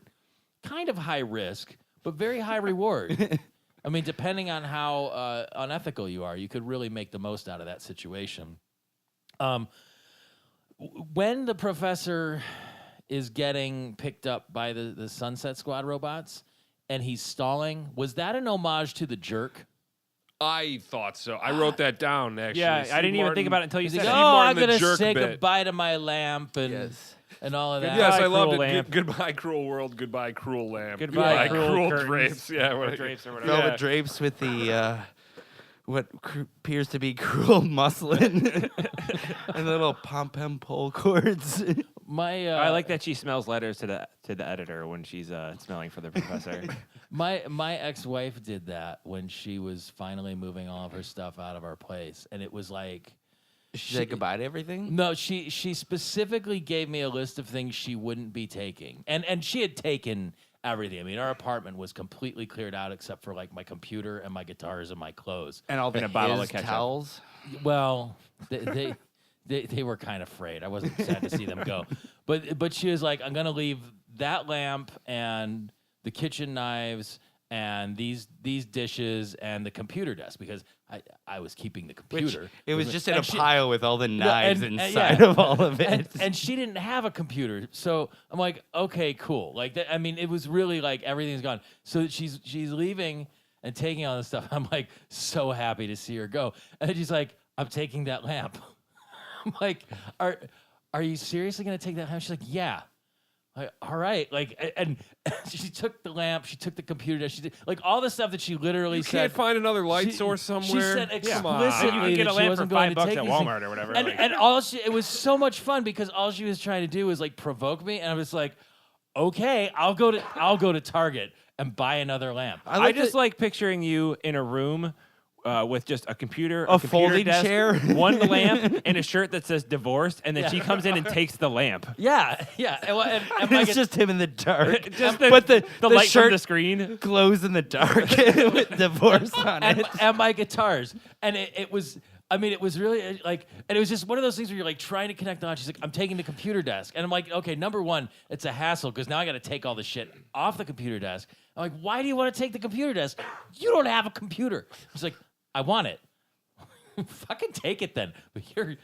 kind of high risk, but very high reward. I mean, depending on how unethical you are, you could really make the most out of that situation. When the professor is getting picked up by the Sunset Squad robots and he's stalling, was that an homage to The Jerk? I thought so. I wrote that down, actually. Yeah, Steve I didn't even Martin- think about it until you He's said like, it. oh, Martin, I'm the going to Jerk say bit. goodbye to my lamp and all of that. Yes, I Cruel loved it. lamp. Goodbye, cruel world. Goodbye, cruel lamp. Goodbye, cruel curtains. drapes. Yeah, Or what- drapes or whatever. Velvet drapes with the what appears to be cruel muslin and little pom-pom pole cords. I like that she smells letters to the editor when she's smelling for the professor. My ex-wife did that when she was finally moving all of her stuff out of our place, and it was like, She said goodbye to everything? no, she specifically gave me a list of things she wouldn't be taking, and she had taken everything. I mean, our apartment was completely cleared out except for like my computer and my guitars and my clothes. And all the And a bottle of his ketchup. towels? Well, they were kind of afraid. I wasn't sad to see them go, but she was like, I'm gonna leave that lamp and the kitchen knives and these dishes and the computer desk, because I was keeping the computer. It was just in a and she- pile with all the knives and inside yeah. of all of it. and she didn't have a computer, so I'm like, okay, cool. Like that, I mean, it was really like everything's gone. So she's leaving and taking all this stuff. I'm like so happy to see her go, and then she's like, I'm taking that lamp. I'm like, are you seriously gonna take that lamp? She's like, yeah. Like, all right, like, and she took the lamp, she took the computer desk, she did like all the stuff that she literally You said. can't find another light She- source somewhere. She said Come on. explicitly You can get that a she lamp for wasn't going to $5 take at these things. Walmart or whatever. And, like- and it was so much fun because all she was trying to do was like provoke me, and I was like, okay, I'll go to Target and buy another lamp. I just like picturing you in a room with just a computer, A computer folding desk, chair. one lamp, and a shirt that says divorced, and then she comes in and takes the lamp. Yeah. And my It's just him in the dark. Just but the light shirt from the screen. glows in the dark with divorce on it. and my guitars, and it was. I mean, it was really like, and it was just one of those things where you're like trying to connect the dots. She's like, I'm taking the computer desk. And I'm like, okay, number one, it's a hassle because now I got to take all the shit off the computer desk. I'm like, why do you want to take the computer desk? You don't have a computer. She's like, I want it. Fucking take it then. But you're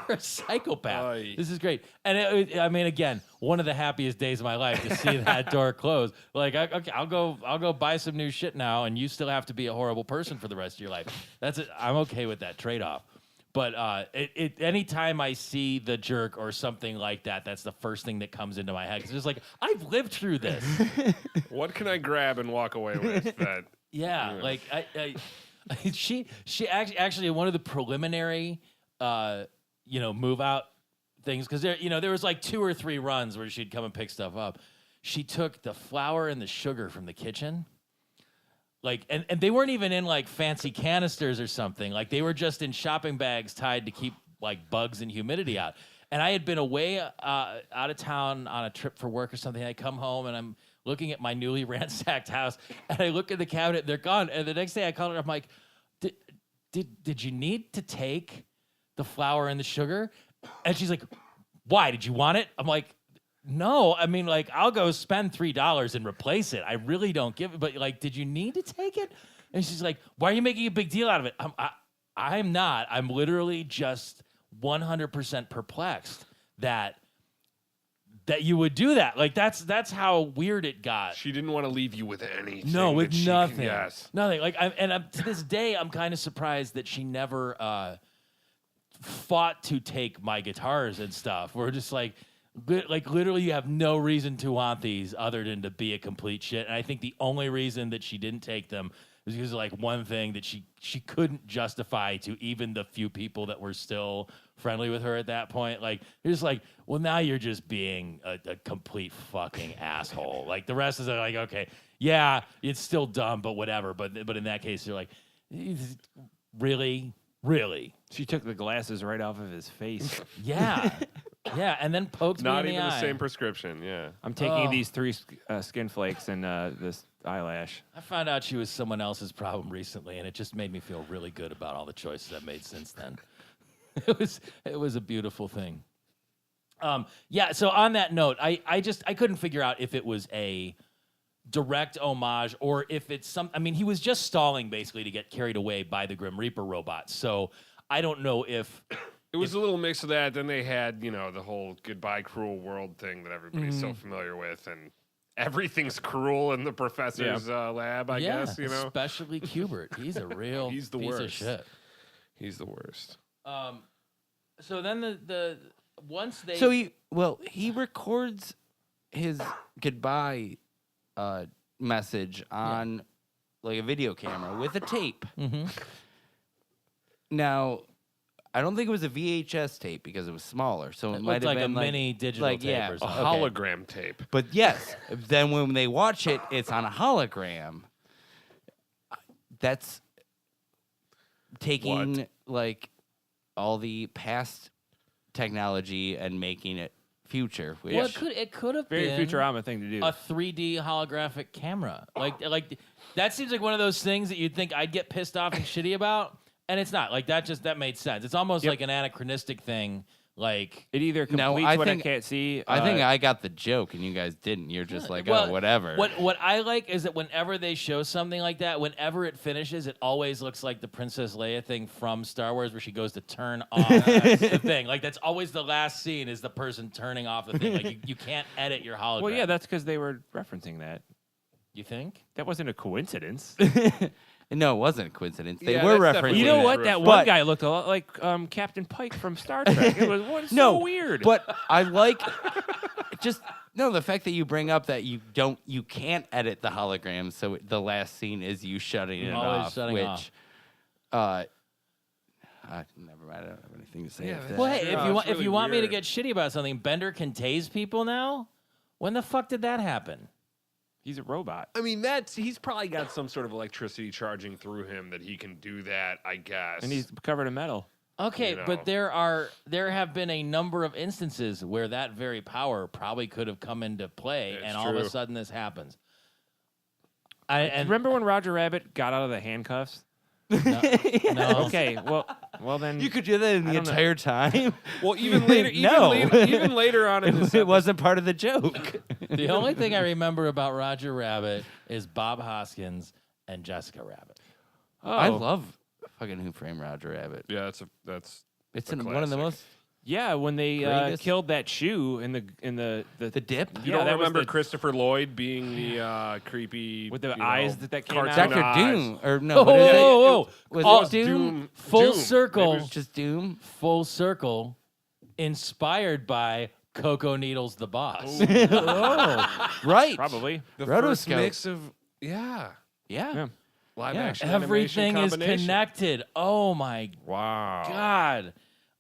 a psychopath. Aye. This is great. And I mean, again, one of the happiest days of my life to see that door close. Like, okay, I'll go buy some new shit now, and you still have to be a horrible person for the rest of your life. That's it. I'm okay with that trade-off. But anytime I see The Jerk or something like that, that's the first thing that comes into my head. It's just like, I've lived through this. What can I grab and walk away with? That Yeah, like she actually one of the preliminary move out things, because there was like 2 or 3 runs where she'd come and pick stuff up. She took the flour and the sugar from the kitchen, like, and they weren't even in like fancy canisters or something. Like they were just in shopping bags tied to keep like bugs and humidity out. And I had been away out of town on a trip for work or something. I come home and I'm looking at my newly ransacked house, and I look in the cabinet, they're gone. And the next day I called her, I'm like, did you need to take the flour and the sugar? And she's like, why? Did you want it? I'm like, no. I mean, like, I'll go spend $3 and replace it. I really don't give it. But like, did you need to take it? And she's like, why are you making a big deal out of it? I'm not. I'm literally just 100% perplexed that you would do that. Like that's how weird it got. she didn't want to leave you with anything. No, with that she nothing. Can, yes. Nothing. Like, to this day, I'm kind of surprised that she never fought to take my guitars and stuff. We're just like literally, you have no reason to want these other than to be a complete shit. And I think the only reason that she didn't take them was because of like one thing that she couldn't justify to even the few people that were still friendly with her at that point. Like, you're just like, well, now you're just being a complete fucking asshole. Like, the rest is like, okay, yeah, it's still dumb, but whatever. But in that case, you're like, really? She took the glasses right off of his face. Yeah. Yeah, and then poked Not me in even the the eye. same prescription. Yeah. I'm taking these 3 skin flakes and this eyelash. I found out she was someone else's problem recently, and it just made me feel really good about all the choices I've made since then. It was a beautiful thing. Yeah. So on that note, I couldn't figure out if it was a direct homage or if it's some. I mean, he was just stalling basically to get carried away by the Grim Reaper robot. So I don't know if. It was a little mix of that. Then they had, the whole goodbye cruel world thing that everybody's so familiar with, and everything's cruel in the professor's lab. I guess especially Kubert. He's a real He's the piece worst. of shit. He's the worst. So then the once they So he records his goodbye message on like a video camera with a tape. Mhm. Now, I don't think it was a VHS tape because it was smaller, so it It might looked have like been a mini digital like, tape yeah, or A something. hologram tape. But yes, then when they watch it, it's on a hologram. That's taking like all the past technology and making it future. Which Well, it could have Very been Futurama thing to do. a 3D holographic camera. Like that seems like one of those things that you'd think I'd get pissed off and shitty about, and it's not. Like that made sense. It's almost like an anachronistic thing. Like It either No, completes I what think- I can't see. I think I got the joke and you guys didn't. You're just like, well, oh, whatever. What I like is that whenever they show something like that, whenever it finishes, it always looks like the Princess Leia thing from Star Wars, where she goes to turn off the thing. Like that's always the last scene is the person turning off the thing. Like you can't edit your hologram. Well, yeah, that's because they were referencing that. You think? That wasn't a coincidence. No, it wasn't a coincidence. They Yeah, were that's referencing definitely You know that. what? That But- one guy looked a lot like Captain Pike from Star Trek. It was so weird. But I like the fact that you bring up that you can't edit the hologram, so the last scene is you shutting it Always off. shutting which, off. never mind. I don't have anything to say. Yeah, after that's- Well, that. hey, Yeah, if you it's want really me to weird. get shitty about something, Bender can tase people now. When the fuck did that happen? He's a robot. I mean, he's probably got some sort of electricity charging through him that he can do that, I guess. And he's covered in metal. Okay, You know. but there have been a number of instances where that very power probably could have come into play, It's and all of a true. sudden this happens. And Remember when Roger Rabbit got out of the handcuffs? no, Okay, well then You could do that in the don't know. entire time. Well, even later, No. even later on in this it wasn't part of the joke. the only thing I remember about Roger Rabbit is Bob Hoskins and Jessica Rabbit. I Oh, love fucking Who Framed Roger Rabbit. Yeah, that's It's a one of the classic. most yeah, when they Greatest- killed that shoe in the the dip. You Yeah, don't that was remember the- Christopher Lloyd being the creepy with the you know, eyes that came out. cartoon Doctor eyes. Doom or no? Whoa, what is it? whoa, whoa. Was All- it Doom? Full Doom. circle. Maybe it was Just Doom. Full circle, inspired by Coco Needles the Boss. Right. Probably. The Rotoscope. first mix of Yeah. Yeah. live Yeah. action Everything animation is combination. connected. Oh my Wow.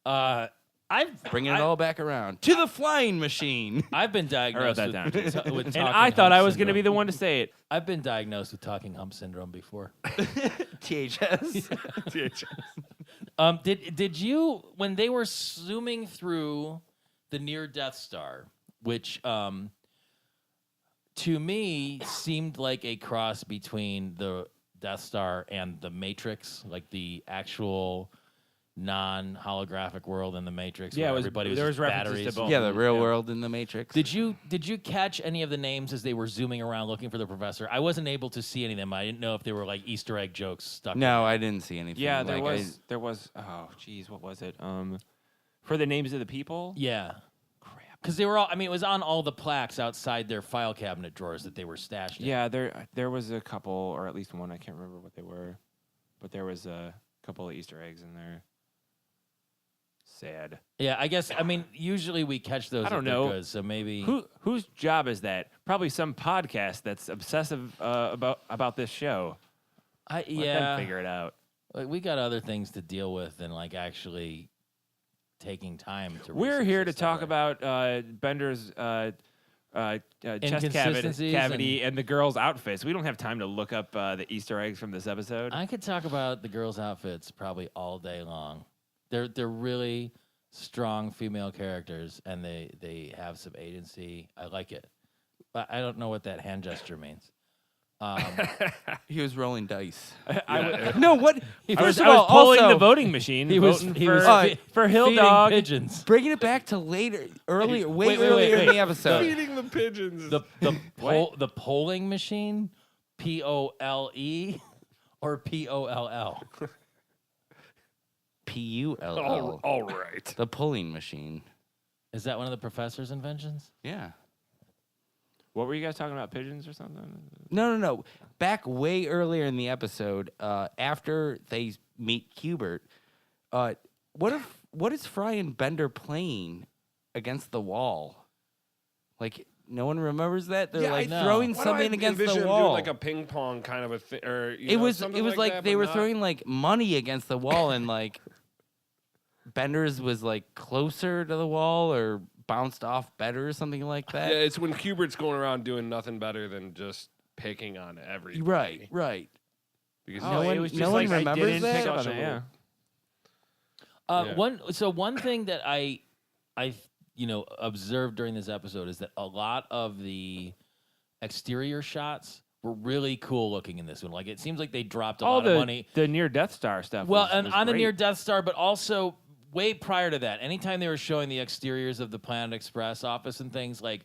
God. Bringing it all back around to the flying machine. I've been I wrote diagnosed that down. with And talking I thought hump I was going to be syndrome. the one to say it. I've been diagnosed with talking hump syndrome before. THS. Did you, when they were zooming through the near Death Star, which to me seemed like a cross between the Death Star and the Matrix, like the actual non-holographic world in the Matrix. Yeah, where it was- everybody was there just was references to batteries. both. Yeah, the real Yeah. world in the Matrix. Did you catch any of the names as they were zooming around looking for the professor? I wasn't able to see any of them. I didn't know if they were like Easter egg jokes stuck. No, I didn't see anything. Yeah, there Like, was. Oh, geez, what was it? For the names of the people. Yeah. Because they were all, I mean, it was on all the plaques outside their file cabinet drawers that they were stashed in. Yeah, there was a couple, or at least one. I can't remember what they were, but there was a couple of Easter eggs in there. Sad. Yeah, I guess, I mean, usually we catch those I don't if they're know. good, so maybe. Whose job is that? Probably some podcast that's obsessive about this show. Let them figure it out. Like, we got other things to deal with than like actually taking time to. We're research here to this stuff, talk right? about Bender's chest Inconsistencies cavity and the girls' outfits. We don't have time to look up the Easter eggs from this episode. I could talk about the girls' outfits probably all day long. They're really strong female characters, and they have some agency. I like it. But I don't know what that hand gesture means. He was rolling dice. No, what? First I was of all, pulling also, the voting machine. He was for Hill feeding Dog. pigeons. Bringing it back to later, earlier, Wait, earlier in wait. the episode. Feeding the pigeons. The polling machine, POLE or POLL. PULL. All right. The pulling machine. Is that one of the professor's inventions? Yeah. What were you guys talking about? Pigeons or something? No. Back way earlier in the episode, after they meet Hubert, what is Fry and Bender playing against the wall? Like, no one remembers that? They're like throwing something against the wall. Doing like a ping pong kind of a thing, or It was like they were throwing like money against the wall, and like Bender's was like closer to the wall or bounced off better or something like that. Yeah, it's when Hubert's going around doing nothing better than just picking on everybody. Right. Because No one- it was just no one like I remembers didn't that? pick up on it, yeah. Yeah. One thing that I observed during this episode is that a lot of the exterior shots were really cool looking in this one. Like, it seems like they dropped a lot of money. The near Death Star stuff. Well, was, and was on the great. near Death Star, but also way prior to that, anytime they were showing the exteriors of the Planet Express office and things, like,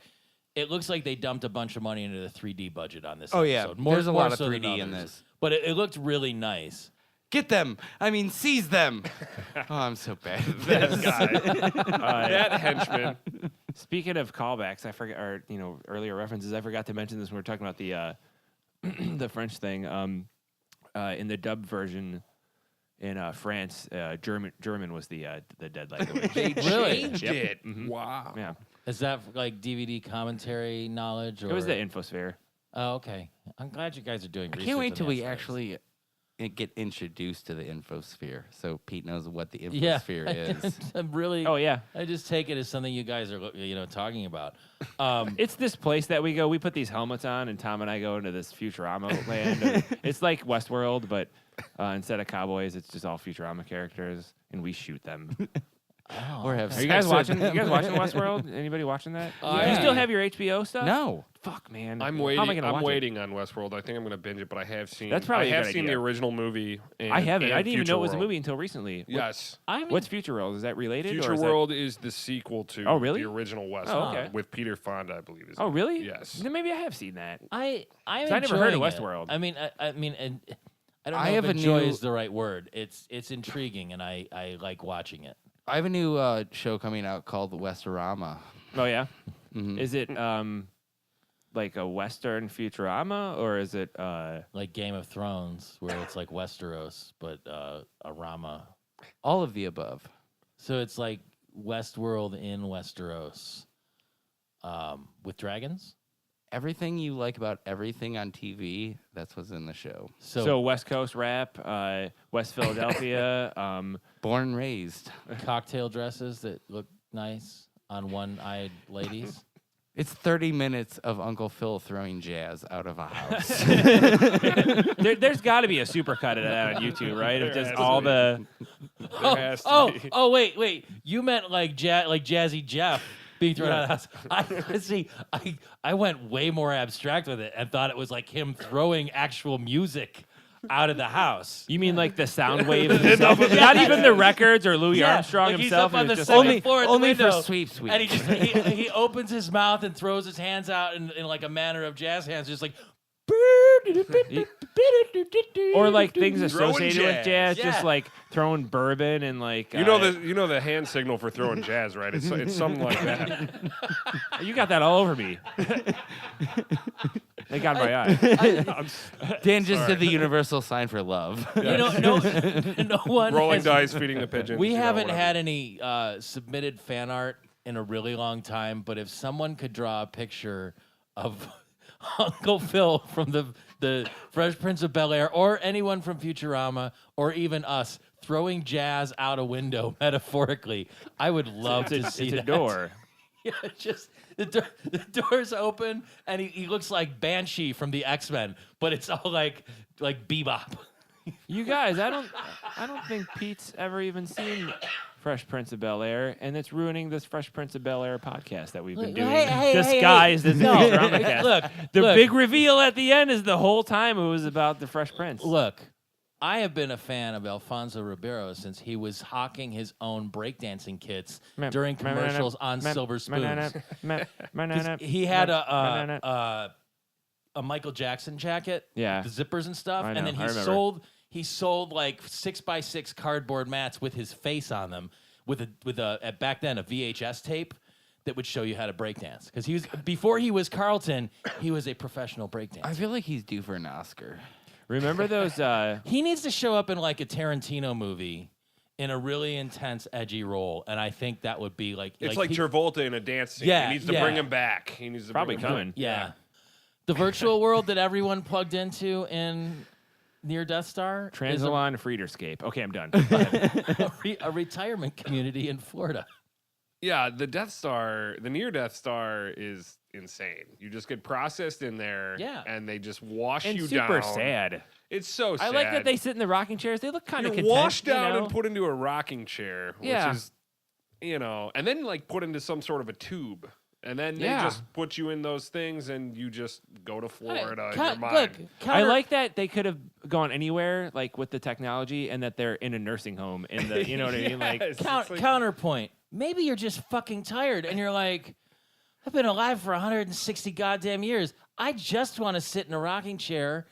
it looks like they dumped a bunch of money into the 3D budget on this Oh, yeah. episode. There's a lot of so than 3D in others. this. But it looked really nice. Get them. I mean, seize them. Oh, I'm so bad at that this. guy, that henchman. Speaking of callbacks, I forgot, or earlier references. I forgot to mention this when we were talking about the the French thing. In the dub version in France, German was the dead language. They Really? changed Yep. it. Mhm. Wow. Yeah, Is that like DVD commentary knowledge? Or? it was the Infosphere. Oh, okay. I'm glad you guys are doing I research. can't wait on till the we aspects. actually get introduced to the Infosphere, so Pete knows what the Yeah. Infosphere is. I'm really. Oh yeah, I just take it as something you guys are, talking about. it's this place that we go. We put these helmets on, and Tom and I go into this Futurama land. It's like Westworld, but instead of cowboys, it's just all Futurama characters, and we shoot them. Or have Are you guys sex with watching? them. You guys watching Westworld? Anybody watching that? Do you Yeah. still have your HBO stuff? No. Fuck, man. I'm How waiting. am I gonna I'm watch it? waiting on Westworld. I think I'm going to binge it, but I have seen. That's probably I a have good seen idea. the original movie. And, I haven't. and I didn't even know it was a Future movie until recently. World. Yes. What's Future World? Is that related? or Future is that- World is the sequel to Oh, really? the original Westworld Oh, okay. with Peter Fonda, I believe. Is Oh, really? Yes. Then maybe I have seen that. I'm I never heard of enjoying it. Westworld. I mean, and I don't know I if have a enjoy new- is the right word. It's intriguing, and I like watching it. I have a new show coming out called Westorama. Oh yeah. Mhm. Is it like a Western Futurama or is it Like Game of Thrones, where it's like Westeros, but a Rama. All of the above. So it's like Westworld in Westeros, with dragons. Everything you like about everything on TV, that's what's in the show. so West Coast rap, West Philadelphia? Born and raised. cocktail dresses that look nice on one-eyed ladies. It's 30 minutes of Uncle Phil throwing jazz out of a house. There's got to be a supercut of that on YouTube, right? Of There just has all to be. the. There has to be. Wait. You meant like Jazzy Jeff being thrown out of the house. I went way more abstract with it and thought it was like him throwing actual music out of the house. You mean like the sound wave himself? Not even the records or Louis Armstrong like himself? He's up on it the was just second like- floor at the only for window, Sweep Sweep. and he opens his mouth and throws his hands out in like a manner of jazz hands, just like. or like things Throwing associated with jazz, Yeah. just like throwing bourbon and like. You know the hand signal for throwing jazz, right? It's something like that. You got that all over me. They got my eye. Dan just did the universal sign for love. No one. Rolling has- dice, feeding the pigeons. We you know, haven't whatever. had any submitted fan art in a really long time, but if someone could draw a picture of Uncle Phil from the Fresh Prince of Bel-Air, or anyone from Futurama, or even us throwing jazz out a window metaphorically, I would love to see It's a that. door. Yeah, just the door's open, and he looks like Banshee from the X-Men, but it's all like Bebop. You guys, I don't think Pete's ever even seen Fresh Prince of Bel-Air, and it's ruining this Fresh Prince of Bel-Air podcast that we've been Look, doing, hey, disguised as a no. Futurama Look, The look. big reveal at the end is the whole time it was about the Fresh Prince. Look, I have been a fan of Alfonso Ribeiro since he was hawking his own breakdancing kits during commercials on silver spoons. 'Cause he had a Michael Jackson jacket, Yeah. the zippers and stuff, I and know, then I remember. he sold like 6x6 cardboard mats with his face on them, with a back then a VHS tape that would show you how to breakdance. Because before he was Carlton, he was a professional breakdancer. I feel like he's due for an Oscar. Remember those? He needs to show up in like a Tarantino movie in a really intense, edgy role, and I think that would be like It's like he- Travolta in a dance scene. Yeah, He needs to yeah. bring him back. He needs to Probably bring him coming. back. Yeah. The virtual world that everyone plugged into in near Death Star is Transalon Friederscape. Okay, I'm done. a retirement community in Florida. Yeah, the Death Star, the near Death Star is insane. You just get processed in there, Yeah. and they just wash and you super down. sad. It's so sad. I like that they sit in the rocking chairs. They look kind of You're content. washed down you know? and put into a rocking chair, which Yeah. is, and then like put into some sort of a tube. And then they Yeah. just put you in those things, and you just go to Florida in Coun- your mind. look, I counter- like that they could have gone anywhere, like with the technology, and that they're in a nursing home. In the, you know what I mean? Like, Yes, it's like- counterpoint. Maybe you're just fucking tired, and you're like, I've been alive for 160 goddamn years. I just want to sit in a rocking chair,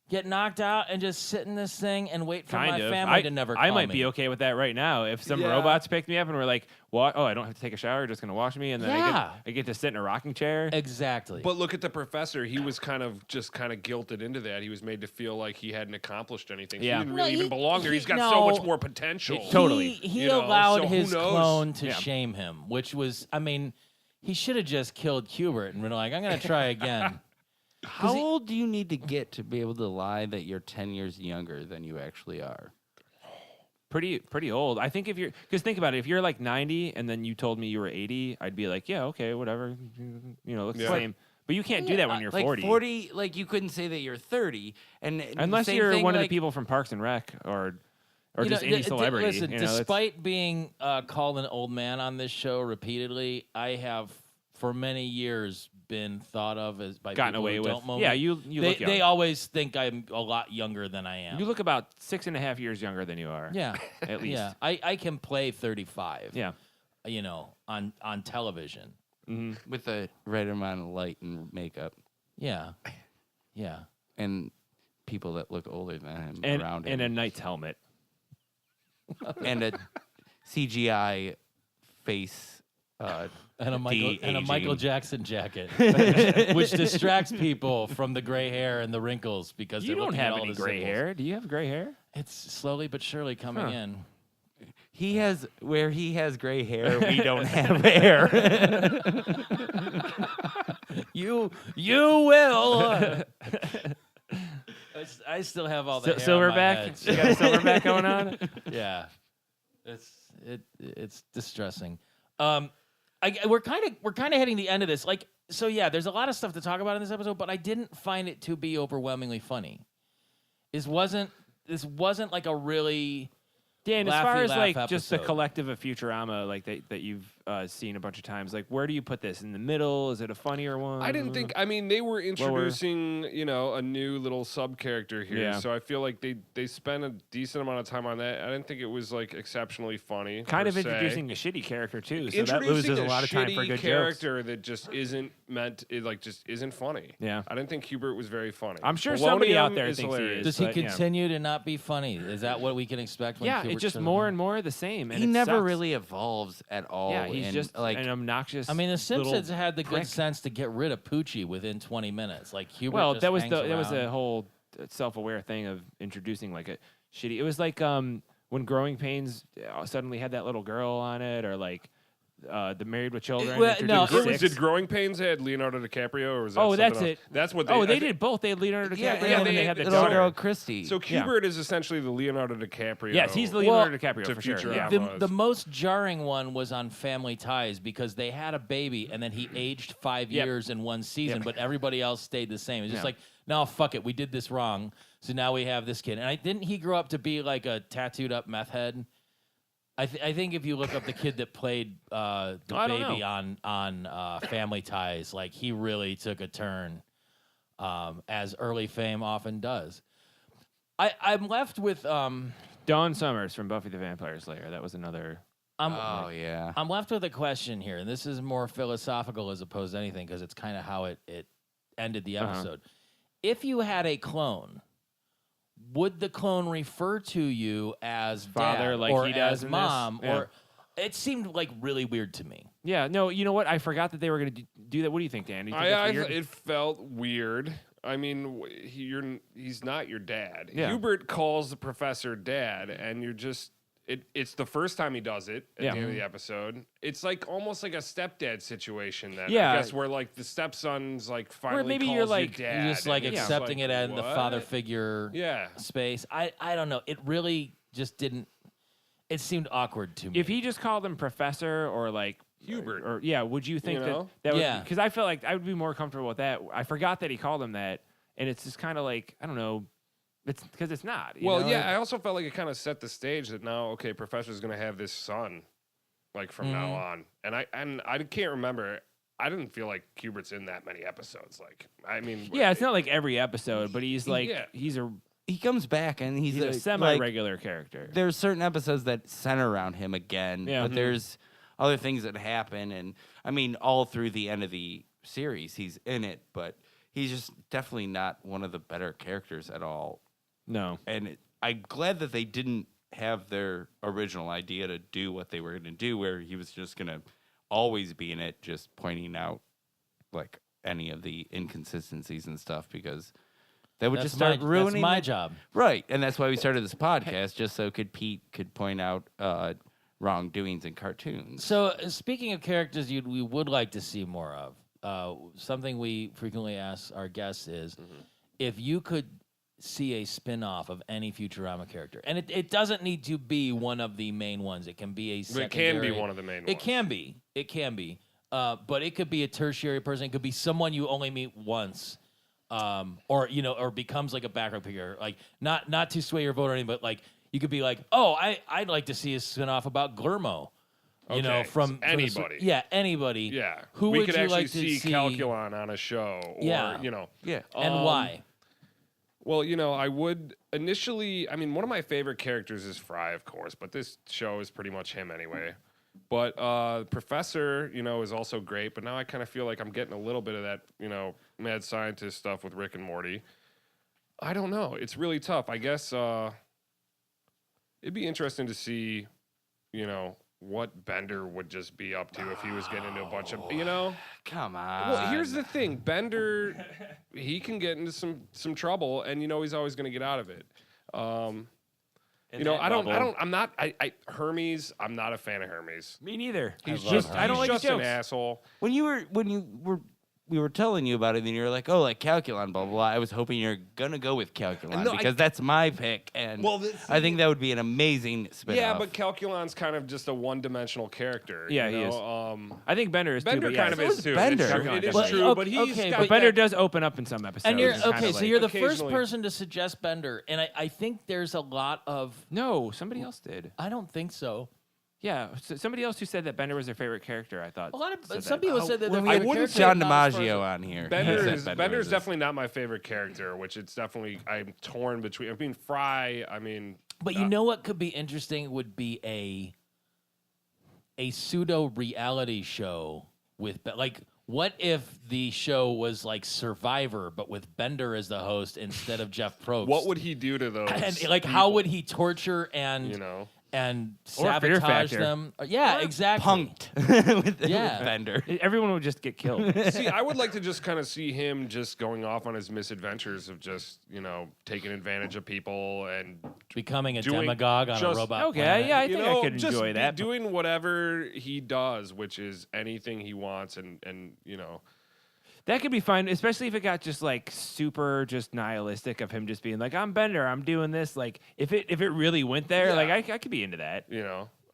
get knocked out, and just sit in this thing and wait for my family to never call I might me. be okay with that right now. If some Yeah. robots picked me up and were like, "What? Oh, I don't have to take a shower. You're just gonna wash me, and then Yeah. I get to sit in a rocking chair." Exactly. But look at the professor. He was kind of guilted into that. He was made to feel like he hadn't accomplished anything. Yeah. He didn't No, really even he- belong there. he- He's got so much no. more potential. Totally. He You know, allowed so who his knows? clone to Yeah. shame him, which was, I mean, he should have just killed Hubert and been like, I'm going to try again. How old do you need to get to be able to lie that you're 10 years younger than you actually are? Pretty old. I think because think about it. If you're like 90 and then you told me you were 80, I'd be like, yeah, okay, whatever. You know, looks the Yeah. same. But you can't do that when you're like 40. 40, like you couldn't say that you're 30. And Unless same you're thing, one of the like- people from Parks and Rec or You just know, any celebrity. Listen, you know, that's- despite being called an old man on this show repeatedly, I have for many years been thought of as by gotten people away who with. don't know Yeah, me. you look young. They always think I'm a lot younger than I am. You look about 6.5 years younger than you are. yeah, at least. Yeah, I can play 35. Yeah. You know, on television. with the right amount of light and makeup Yeah, yeah. and people that look older than him And around and a him. knight's helmet. And a CGI face. And a Michael de-aging. Jackson jacket, which distracts people from the gray hair and the wrinkles because You they're don't looking at have all any the gray symbols. hair. Do you have gray hair? It's slowly but surely coming Huh. in. He has gray hair. We don't have hair. You will. I still have all the hair on my head, Silverback. You got a silverback going on. Yeah, it's distressing. We're kind of hitting the end of this. Like, so yeah, there's a lot of stuff to talk about in this episode, but I didn't find it to be overwhelmingly funny. This wasn't like a really Dan, as far laughy as laugh like just the episode. collective of Futurama, like that you've seen a bunch of times, like where do you put this? In the middle? Is it a funnier one? I didn't think. I mean, they were introducing, a new little sub character here. Yeah. So I feel like they spent a decent amount of time on that. I didn't think it was like exceptionally funny. kind of per se. introducing a shitty character too, so that Introducing loses a lot of time for shitty good jokes. character that just isn't meant. It like just isn't funny. Yeah. I didn't think Hubert was very funny. I'm sure somebody out Polonium there is thinks he hilarious. is. Does he but, yeah. continue to not be funny? Is that what we can expect? When Yeah, Hubert it's just shows more up? and more the same. And He it never sucks. really evolves at all. Yeah, he's and, just like an obnoxious. I mean, The little Simpsons had the good prick. sense to get rid of Poochie within 20 minutes. Like Hubert. Well, just that was hangs that was a around. whole self-aware thing of introducing like a shitty. It was like when Growing Pains suddenly had that little girl on it, or like the Married with Children. well, no, introduced it was- Six. Did Growing Pains had Leonardo DiCaprio, or was that? Oh, something that's else? it. That's what. Oh, they I thi- did both. They had Leonardo DiCaprio, Yeah, and then they- they had the little daughter. girl Christy. So Hubert is essentially the Leonardo DiCaprio. Yes, he's the Well, Leonardo DiCaprio to for sure. Futurama. Yeah. The- The most jarring one was on Family Ties because they had a baby and then he aged 5 Yep. years in one season, Yep. but everybody else stayed the same. It's just Yeah. like, no, fuck it, we did this wrong, so now we have this kid. And didn't he grow up to be like a tattooed up meth head? I think if you look up the kid that played the I don't baby on Family Ties, like he really took a turn, as early fame often does. I'm left with Dawn Summers from Buffy the Vampire Slayer. That was another. Oh yeah. I'm left with a question here, and this is more philosophical as opposed to anything because it's kind of how it ended the episode. If you had a clone, would the clone refer to you as Father, dad like or he does as in this? mom? Yeah. Or it seemed like really weird to me. Yeah, no, you know what? I forgot that they were going to do that. What do you think, Dan? Do you think that's weird? It felt weird. I mean, he's not your dad. Yeah. Hubert calls the professor dad, and you're just. It's the first time he does it at the end of the episode. It's like almost like a stepdad situation then. Yeah. I guess where like the stepson's like finally maybe calls you're you like- dad. You're just like and it's accepting like, it in the what? father figure Yeah. space. I don't know. It really just didn't. It seemed awkward to me. If he just called him Professor or like Hubert. or yeah, would you think You know? that would? Yeah. Because I felt like I would be more comfortable with that. I forgot that he called him that, and it's just kind of like I don't know. It's because it's not. You Well, know? yeah, I also felt like it kind of set the stage that now, okay, Professor's going to have this son, like from now on, and I can't remember. I didn't feel like Hubert's in that many episodes. Like, I mean, Yeah, it's not like every episode, but he's like Yeah. he's a He comes back and he's a like, semi-regular character. there's certain episodes that center around him again, Yeah. but there's other things that happen, and I mean, all through the end of the series, he's in it, but he's just definitely not one of the better characters at all. No, And I'm glad that they didn't have their original idea to do what they were going to do, where he was just going to always be in it, just pointing out like any of the inconsistencies and stuff, because that would that's just start ruining That's my the- job. Right, and that's why we started this podcast, just so Pete could point out wrongdoings in cartoons. So, speaking of characters we would like to see more of, something we frequently ask our guests is if you could see a spin-off of any Futurama character, and it doesn't need to be one of the main ones. It can be a But it secondary. can be one of the main ones. It can be. But it could be a tertiary person. It could be someone you only meet once, or or becomes like a background figure. Like not to sway your vote or anything, but like you could be like, oh, I'd like to see a spin-off about Glurmo. You know, Okay, from anybody. Anybody. Yeah. Who we would could you actually like to see Calculon on a show, or Yeah. Yeah. And why? Well, I would initially. I mean, one of my favorite characters is Fry, of course, but this show is pretty much him anyway. But Professor, is also great. But now I kind of feel like I'm getting a little bit of that, mad scientist stuff with Rick and Morty. I don't know. It's really tough. I guess it'd be interesting to see, what Bender would just be up to if he was getting into a bunch of, Come on. Well, here's the thing. Bender, he can get into some trouble, and he's always going to get out of it. Hermes, I'm not a fan of Hermes. me neither. He's love just, Hermes. I don't like just his an jokes. asshole. When we were telling you about it, and you're like, oh, like Calculon, blah, blah, blah. I was hoping you're going to go with Calculon No, because that's my pick. And I think that would be an amazing spin-off. Yeah, but Calculon's kind of just a one-dimensional character. Yeah, you he know? I think Bender is Bender too. But kind of yeah, is too. Bender. It's true. It is Well, true, but okay, he's okay, got But Bender that- does open up in some episodes. And you're It's kinda okay, so like- you're the first occasionally- person to suggest Bender, and I think there's a lot of. No, somebody else did. I don't think so. Yeah, somebody else who said that Bender was their favorite character. I thought. A lot of said some that. people said that their When we favorite had character John not as far as DiMaggio a- on here. Bender he is said Bender's was his- definitely not my favorite character, which it's definitely I'm torn between. I mean, Fry. I mean, But you know what could be interesting would be a pseudo reality show with like what if the show was like Survivor but with Bender as the host instead of Jeff Probst? what would he do to those? and like how would he torture and and Or Fear sabotage Factor. them? Yeah, exactly. punked with Yeah. Bender. Everyone would just get killed. See, I would like to just kind of see him just going off on his misadventures of just taking advantage of people and Becoming a Doing demagogue on a just- robot Okay, planet. yeah, I think I could just enjoy that. doing whatever he does, which is anything he wants, and That could be fun, especially if it got just like super just nihilistic of him just being like, I'm Bender, I'm doing this. Like if it really went there, Yeah. like I could be into that.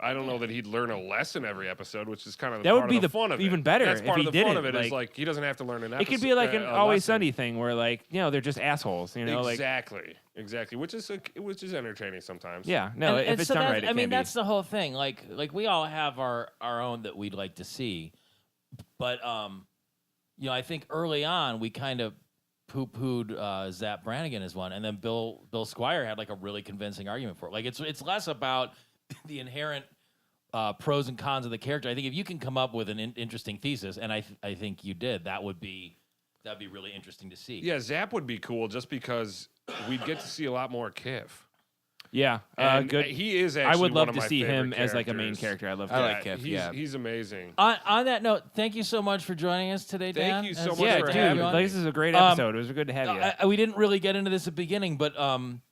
I don't know that he'd learn a lesson every episode, which is kind of That would part be of the the fun of it. even better That's if part he of the fun didn't, of it. Is like- like he doesn't have to learn an It episode. could be like an a Always lesson. Sunny thing where like they're just assholes. Exactly, which is entertaining sometimes. Yeah, no, if it's so done that's- right, it I mean, can be. that's the whole thing. Like we all have our own that we'd like to see, but I think early on we kind of poo-pooed Zap Brannigan as one, and then Bill Squire had like a really convincing argument for it. Like it's less about the inherent pros and cons of the character. I think if you can come up with an interesting thesis, and I think you did, that'd be really interesting to see. Yeah, Zap would be cool just because we'd get to see a lot more Kiff. Yeah, And good. He is I actually would one love of to my see him favorite as like a main characters. character. I love I that. like Kiff, he's, yeah. he's amazing. On that note, thank you so much for joining us today, Dan. Thank you so As- much Yeah, for dude, having me. like, this is a great episode. It was good to have you. We didn't really get into this at the beginning, but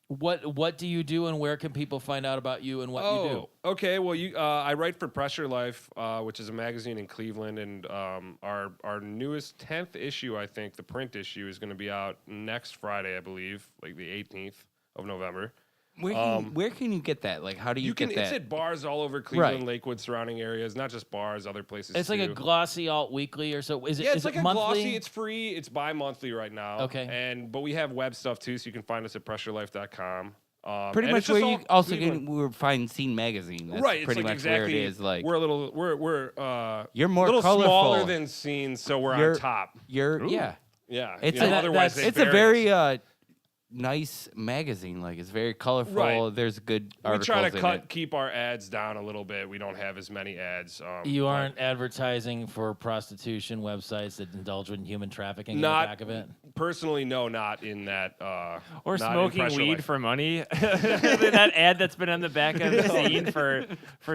what do you do, and where can people find out about you and what you do? Okay. Well, I write for Pressure Life, which is a magazine in Cleveland, and our newest 10th issue, I think, the print issue, is going to be out next Friday, I believe, like the 18th of November. Where can you get that? Like, how do you get It's that? at bars all over Cleveland, Right. Lakewood, surrounding areas. Not just bars, other places. It's like a too. glossy alt weekly or so. Is it? Yeah, is it's like it a monthly? glossy. It's free. It's bi-monthly right now. Okay. But we have web stuff too, so you can find us at pressurelife.com. Pretty and much it's just where all you also Cleveland. can find Scene Magazine. That's right, pretty it's like much where exactly. it is. Like we're a little, we're You're more a little colorful. smaller than Scene, so we're You're- on top. yeah. Yeah, It's you know, a- otherwise they It's a vary. very nice magazine. Like, it's very colorful. Right. There's good We articles try in to it. keep our ads down a little bit. We don't have as many ads. You but aren't advertising for prostitution websites that indulge in human trafficking Not- in the back of it? personally, no, not in that. Or not in smoking Pressure weed Life. for money. That ad that's been on the back of the scene for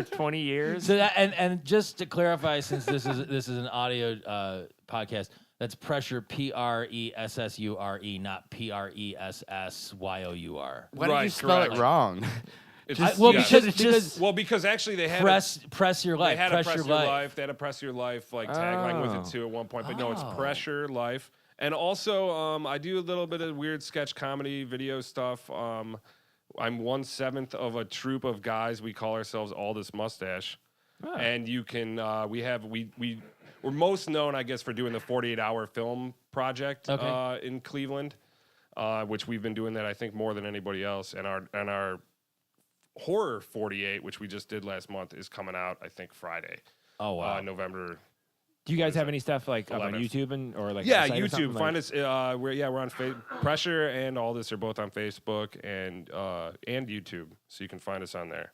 20 years. So that, and just to clarify, since this is an audio podcast, that's Pressure PRESSURE, not PRESSYOUR. Why did you Right, spell correct. it wrong? It's Because actually they had press your life. They had press a Press your Your life. Life. They had a Press Your Life like tagline with it too at one point. But no, it's Pressure Life. And also, I do a little bit of weird sketch comedy video stuff. I'm 1/7 of a troupe of guys. We call ourselves All This Mustache. And you can we're most known, I guess, for doing the 48-hour film project in Cleveland, which we've been doing that, I think, more than anybody else. And our Horror 48, which we just did last month, is coming out, I think, Friday. Oh wow! November. Do you guys have any stuff like up on 11th. YouTube or like Yeah, a site or something? YouTube. Find us. We're on Pressure and All This are both on Facebook and YouTube, so you can find us on there.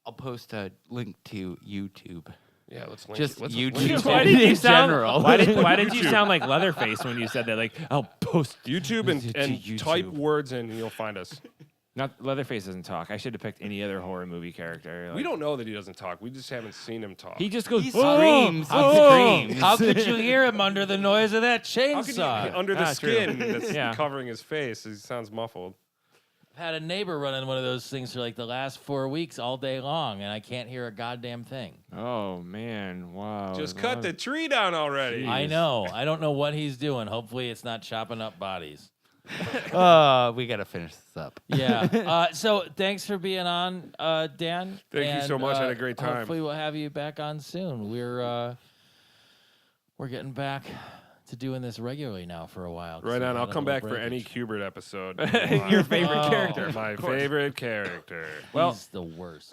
I'll post a link to YouTube. Yeah, let's link Just it. Let's YouTube. link it. Why did you in sound? general. Why did you sound like Leatherface when you said that? Like, I'll post YouTube and YouTube. type words in, and you'll find us. Not Leatherface doesn't talk. I should have picked any other horror movie character. We Like, don't know that he doesn't talk. We just haven't seen him talk. He just goes. He "Oh, screams. oh." He screams. How could you hear him under the noise of that How could you, chainsaw? under the True. skin that's Yeah. covering his face? He sounds muffled. I've had a neighbor running one of those things for like the last 4 weeks all day long, and I can't hear a goddamn thing. Oh man! Wow. Just cut the tree down already. I know. I don't know what he's doing. Hopefully, it's not chopping up bodies. We gotta finish this up. Yeah. So thanks for being on, Dan. Thank you so much. I had a great time. Hopefully, we'll have you back on soon. We're getting back to doing this regularly now for a while. Right on. I'll come back for any breakage. Kubert episode. Your favorite Oh. character. My favorite character. Well, He's the worst.